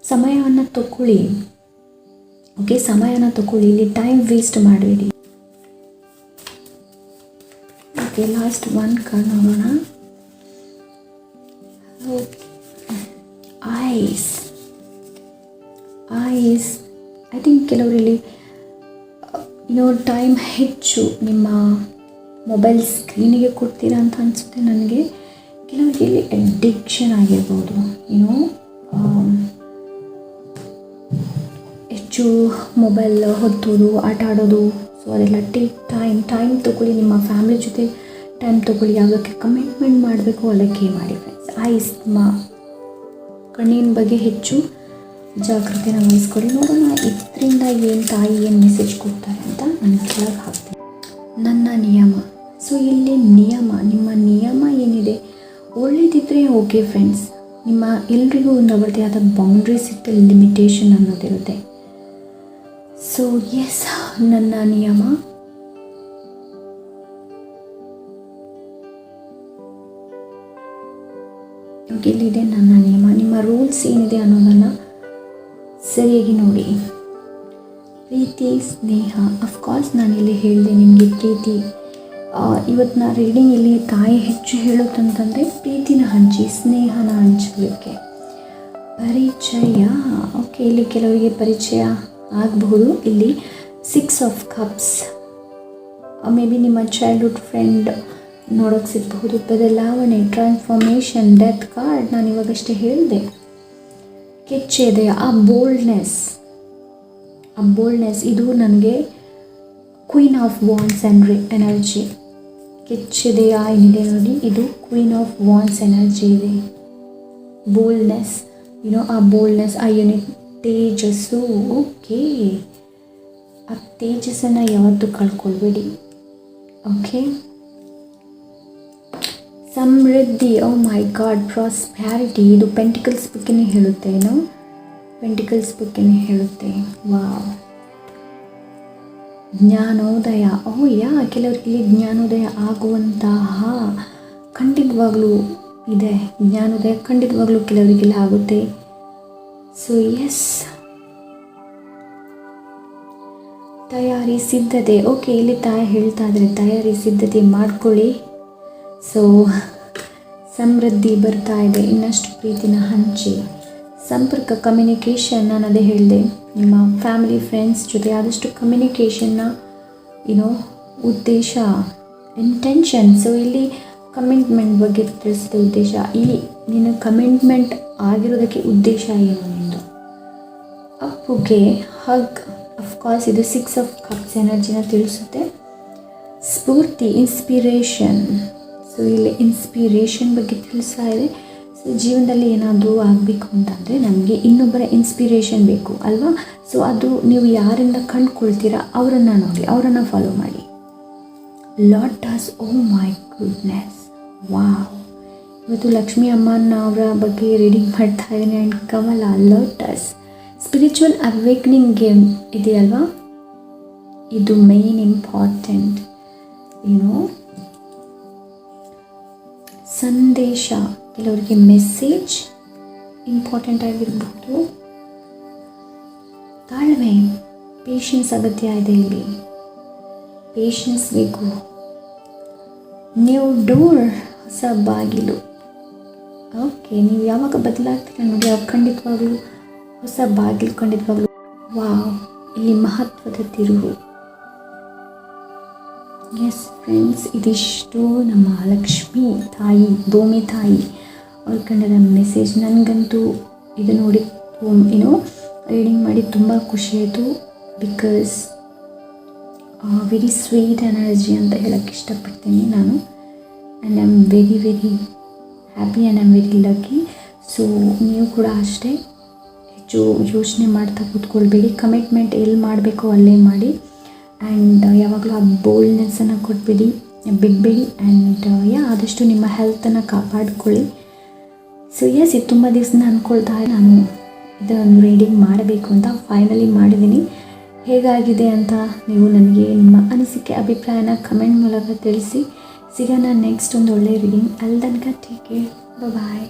ಸಮಯವನ್ನು ತಗೊಳ್ಳಿ. ಓಕೆ, ಸಮಯನ ತಗೊಳ್ಳಿ. ಇಲ್ಲಿ ಟೈಮ್ ವೇಸ್ಟ್ ಮಾಡಬೇಡಿ. ಓಕೆ, ಲಾಸ್ಟ್ 1 ಕಾರ್ಡ್ ನೋಡೋಣ. ಐಸ್. ಐ ಥಿಂಕ್ ಕೆಲವರಲ್ಲಿ ಟೈಮ್ ಹೆಚ್ಚು ನಿಮ್ಮ ಮೊಬೈಲ್ ಸ್ಕ್ರೀನಿಗೆ ಕೊಡ್ತೀರಾ ಅಂತ ಅನಿಸುತ್ತೆ ನನಗೆ. ಕೆಲವರಿಗೆ ಇಲ್ಲಿ ಅಡಿಕ್ಷನ್ ಆಗಿರ್ಬೋದು, ಏನೋ ಹೆಚ್ಚು ಮೊಬೈಲ್ ಹೊತ್ತೋದು, ಆಟ ಆಡೋದು. ಸೊ ಅದೆಲ್ಲ ಟೇಕ್ ಟೈಮ್ ತೊಗೊಳ್ಳಿ, ನಿಮ್ಮ ಫ್ಯಾಮಿಲಿ ಜೊತೆ ಟೈಮ್ ತೊಗೊಳ್ಳಿ. ಯಾವುದಕ್ಕೆ ಕಮಿಟ್ಮೆಂಟ್ ಮಾಡಬೇಕು ಅದಕ್ಕೆ ಮಾಡಿ ಫ್ರೆಂಡ್ಸ್. ಐಸ್ ಕಣ್ಣಿನ ಬಗ್ಗೆ ಹೆಚ್ಚು ಜಾಗೃತಿನ ವಹಿಸ್ಕೊಳ್ಳಿ. ನೋಡೋಣ ಇದರಿಂದ ತಾಯಿ ಏನು ಮೆಸೇಜ್ ಕೊಡ್ತಾರೆ ಅಂತ ನಾನು ಕೆಳಗೆ ಹಾಕ್ತೀನಿ. ನನ್ನ ನಿಯಮ. ಸೊ ಇಲ್ಲಿ ನಿಯಮ, ನಿಮ್ಮ ನಿಯಮ ಏನಿದೆ ಒಳ್ಳೇದಿದ್ದರೆ ಓಕೆ ಫ್ರೆಂಡ್ಸ್. ನಿಮ್ಮ ಎಲ್ರಿಗೂ ಒಂದು ಅವರದೇ ಆದ ಬೌಂಡ್ರೀಸ್ ಇರುತ್ತೆ, ಲಿಮಿಟೇಷನ್ ಅನ್ನೋದಿರುತ್ತೆ. ಸೊ ಎಸ್, ನನ್ನ ನಿಯಮ ಇಲ್ಲಿದೆ. ನನ್ನ ನಿಯಮ, ನಿಮ್ಮ ರೂಲ್ಸ್ ಏನಿದೆ ಅನ್ನೋದನ್ನು ಸರಿಯಾಗಿ ನೋಡಿ. ಪ್ರೀತಿ, ಸ್ನೇಹ. ಅಫ್ಕೋರ್ಸ್ ನಾನಿಲ್ಲಿ ಹೇಳಿದೆ ನಿಮಗೆ ಪ್ರೀತಿ. ಇವತ್ತಿನ ರೀಡಿಂಗ್ ಇಲ್ಲಿ ತಾಯಿ ಹೆಚ್ಚು ಹೇಳೋದಂತಂದರೆ ಪ್ರೀತಿನ ಹಂಚಿ, ಸ್ನೇಹನ ಹಂಚಲಿಕ್ಕೆ. ಪರಿಚಯ. ಓಕೆ, ಇಲ್ಲಿ ಕೆಲವರಿಗೆ ಪರಿಚಯ ಆಗಬಹುದು. ಇಲ್ಲಿ 6 ಆಫ್ ಕಪ್ಸ್, ಮೇ ಬಿ ನಿಮ್ಮ ಚೈಲ್ಡ್ಹುಡ್ ಫ್ರೆಂಡ್ ನೋಡೋಕ್ಕೆ ಸಿಗಬಹುದು. ಬದಲಾವಣೆ, ಟ್ರಾನ್ಸ್ಫಾರ್ಮೇಷನ್, ಡೆತ್ ಕಾರ್ಡ್ ನಾನು ಇವಾಗಷ್ಟೇ ಹೇಳಿದೆ. ಕೆಚ್ಚೆದೆ, ಆ ಬೋಲ್ಡ್ನೆಸ್. ಇದು ನನಗೆ queen of wands and energy. ಕೆಚ್ಚೆದೆಯ ಏನಿದೆ ನೋಡಿ, ಇದು ಕ್ವೀನ್ ಆಫ್ ವಾನ್ಸ್ ಎನರ್ಜಿ ಇದೆ. ಬೋಲ್ಡ್ನೆಸ್, ಆ ಬೋಲ್ಡ್ನೆಸ್, ಆ ಯೂನಿಟ್, ತೇಜಸ್ಸು. ಓಕೆ, ಆ ತೇಜಸ್ಸನ್ನು ಯಾವತ್ತೂ ಕಳ್ಕೊಳ್ಬೇಡಿ. ಓಕೆ, ಸಮೃದ್ಧಿ. Oh my god, prosperity. ಇದು ಪೆಂಟಿಕಲ್ಸ್ ಬಗ್ಗೆನೇ ಹೇಳುತ್ತೆ. ಪೆಂಟಿಕಲ್ಸ್ ಬಗ್ಗೆನೇ ಹೇಳುತ್ತೆ. ವಾವ್. ಜ್ಞಾನೋದಯ. ಕೆಲವರಿಗೆ ಜ್ಞಾನೋದಯ ಆಗುವಂತಹ ಖಂಡಿತವಾಗ್ಲೂ ಇದೆ. ಜ್ಞಾನೋದಯ ಖಂಡಿತವಾಗ್ಲೂ ಕೆಲವರಿಗೆಲ್ಲ ಆಗುತ್ತೆ. ಸೊ ಎಸ್, ತಯಾರಿ, ಸಿದ್ಧತೆ. ಓಕೆ, ಇಲ್ಲಿ ತಾಯಿ ಹೇಳ್ತಾ ಇದ್ದಾರೆ ತಯಾರಿ, ಸಿದ್ಧತೆ ಮಾಡ್ಕೊಳ್ಳಿ. ಸೊ ಸಮೃದ್ಧಿ ಬರ್ತಾ ಇದೆ. ಇನ್ನಷ್ಟು ಪ್ರೀತಿನ ಹಂಚಿ. ಸಂಪರ್ಕ, ಕಮ್ಯುನಿಕೇಷನ್. ನಾನು ಅದೇ ಹೇಳಿದೆ, ನಿಮ್ಮ ಫ್ಯಾಮಿಲಿ ಫ್ರೆಂಡ್ಸ್ ಜೊತೆ ಆದಷ್ಟು ಕಮ್ಯುನಿಕೇಷನ್ನ, ಉದ್ದೇಶ, ಇಂಟೆನ್ಷನ್. ಸೊ ಇಲ್ಲಿ ಕಮಿಟ್ಮೆಂಟ್ ಬಗ್ಗೆ ತಿಳಿಸಿದ ಉದ್ದೇಶ. ನೀನು ಕಮಿಟ್ಮೆಂಟ್ ಆಗಿರೋದಕ್ಕೆ ಉದ್ದೇಶ ಏನು ನಿಂದು? ಅಪ್ಪುಗೆ ಹಗ್. ಅಫ್ಕೋರ್ಸ್ ಇದು 6 ಆಫ್ ಕಪ್ಸ್ ಎನರ್ಜಿನ ತಿಳಿಸುತ್ತೆ. ಸ್ಫೂರ್ತಿ, ಇನ್ಸ್ಪಿರೇಷನ್. ಸೊ ಇಲ್ಲಿ ಇನ್ಸ್ಪಿರೇಷನ್ ಬಗ್ಗೆ ತಿಳಿಸ್ತಾ ಇದೆ. ಸೊ ಜೀವನದಲ್ಲಿ ಏನಾದರೂ ಆಗಬೇಕು ಅಂತಂದರೆ ನಮಗೆ ಇನ್ನೊಬ್ಬರ ಇನ್ಸ್ಪಿರೇಷನ್ ಬೇಕು ಅಲ್ವಾ? ಸೊ ಅದು ನೀವು ಯಾರಿಂದ ಕಂಡುಕೊಳ್ತೀರಾ ಅವರನ್ನು ನೋಡಿ, ಅವರನ್ನು ಫಾಲೋ ಮಾಡಿ. Lotus. Oh my goodness, wow. ಇವತ್ತು ಲಕ್ಷ್ಮೀ ಅಮ್ಮನ ಅವರ ಬಗ್ಗೆ ರೀಡಿಂಗ್ ಮಾಡ್ತಾ ಇದ್ದೀನಿ. ಆ್ಯಂಡ್ ಕಮಲ, ಲೋಟಸ್. ಸ್ಪಿರಿಚುವಲ್ ಅವೇಕ್ನಿಂಗ್ ಗೇಮ್ ಇದೆಯಲ್ವಾ, ಇದು ಮೇನ್ ಇಂಪಾರ್ಟೆಂಟ್. ಸಂದೇಶ, ಕೆಲವರಿಗೆ ಮೆಸೇಜ್ ಇಂಪಾರ್ಟೆಂಟ್ ಆಗಿರ್ಬೋದು. ತಾಳ್ಮೆ, ಪೇಷನ್ಸ್ ಅಗತ್ಯ ಇದೆ ಇಲ್ಲಿ. ಪೇಷನ್ಸ್ ಬೇಕು. ನ್ಯೂ ಡೋರ್, ಹೊಸ ಬಾಗಿಲು. ಓಕೆ, ನೀವು ಯಾವಾಗ ಬದಲಾಗ್ತೀರ ನೋಡಿ, ಅವಾಗ ಖಂಡಿತವಾಗ್ಲೂ ಹೊಸ ಬಾಗಿಲು, ಖಂಡಿತವಾಗ್ಲೂ. ವಾವ್, ಇಲ್ಲಿ ಮಹತ್ವದ ತಿರುವು. ಎಸ್ ಫ್ರೆಂಡ್ಸ್, ಇದಿಷ್ಟು ನಮ್ಮ ಲಕ್ಷ್ಮೀ ತಾಯಿ, ಭೂಮಿ ತಾಯಿ ಅವ್ರ ಕಂಡದ ಮೆಸೇಜ್. ನನಗಂತೂ ಇದು ನೋಡಿ ರೀಡಿಂಗ್ ಮಾಡಿ ತುಂಬ ಖುಷಿ ಆಯಿತು. ಬಿಕಾಸ್ ವೆರಿ ಸ್ವೀಟ್ ಎನರ್ಜಿ ಅಂತ ಹೇಳೋಕ್ಕೆ ಇಷ್ಟಪಡ್ತೀನಿ ನಾನು. And I am very very happy and I am very lucky. So ನೀವು ಕೂಡ ಅಷ್ಟೇ ಹೆಚ್ಚು ಯೋಚನೆ ಮಾಡ್ತಾ ಕೂತ್ಕೊಳ್ಬೇಡಿ. ಕಮಿಟ್ಮೆಂಟ್ ಎಲ್ಲಿ ಮಾಡಬೇಕೋ ಅಲ್ಲೇ ಮಾಡಿ. ಆ್ಯಂಡ್ ಯಾವಾಗಲೂ ಆ ಬೋಲ್ಡ್ನೆಸ್ಸನ್ನು ಬಿಡಬೇಡಿ. ಆ್ಯಂಡ್ ಆದಷ್ಟು ನಿಮ್ಮ ಹೆಲ್ತನ್ನು ಕಾಪಾಡಿಕೊಳ್ಳಿ. ಸೊ ಎಸ್, ಇದು ತುಂಬ ದಿವಸ ಅಂದ್ಕೊಳ್ತಾ ನಾನು ಇದನ್ನು ರೀಡಿಂಗ್ ಮಾಡಬೇಕು ಅಂತ ಫೈನಲಿ ಮಾಡಿದ್ದೀನಿ. ಹೇಗಾಗಿದೆ ಅಂತ ನೀವು ನನಗೆ ನಿಮ್ಮ ಅನಿಸಿಕೆ, ಅಭಿಪ್ರಾಯನ ಕಮೆಂಟ್ ಮೂಲಕ ತಿಳಿಸಿ. ಸಿಗೋಣ ನೆಕ್ಸ್ಟ್ ಒಂದು ಒಳ್ಳೆಯ ರೀಡಿಂಗ್. ಅಲ್ಲಿ ತನಕ ಟೇಕ್ ಕೇರ್, ಬಾಯ್.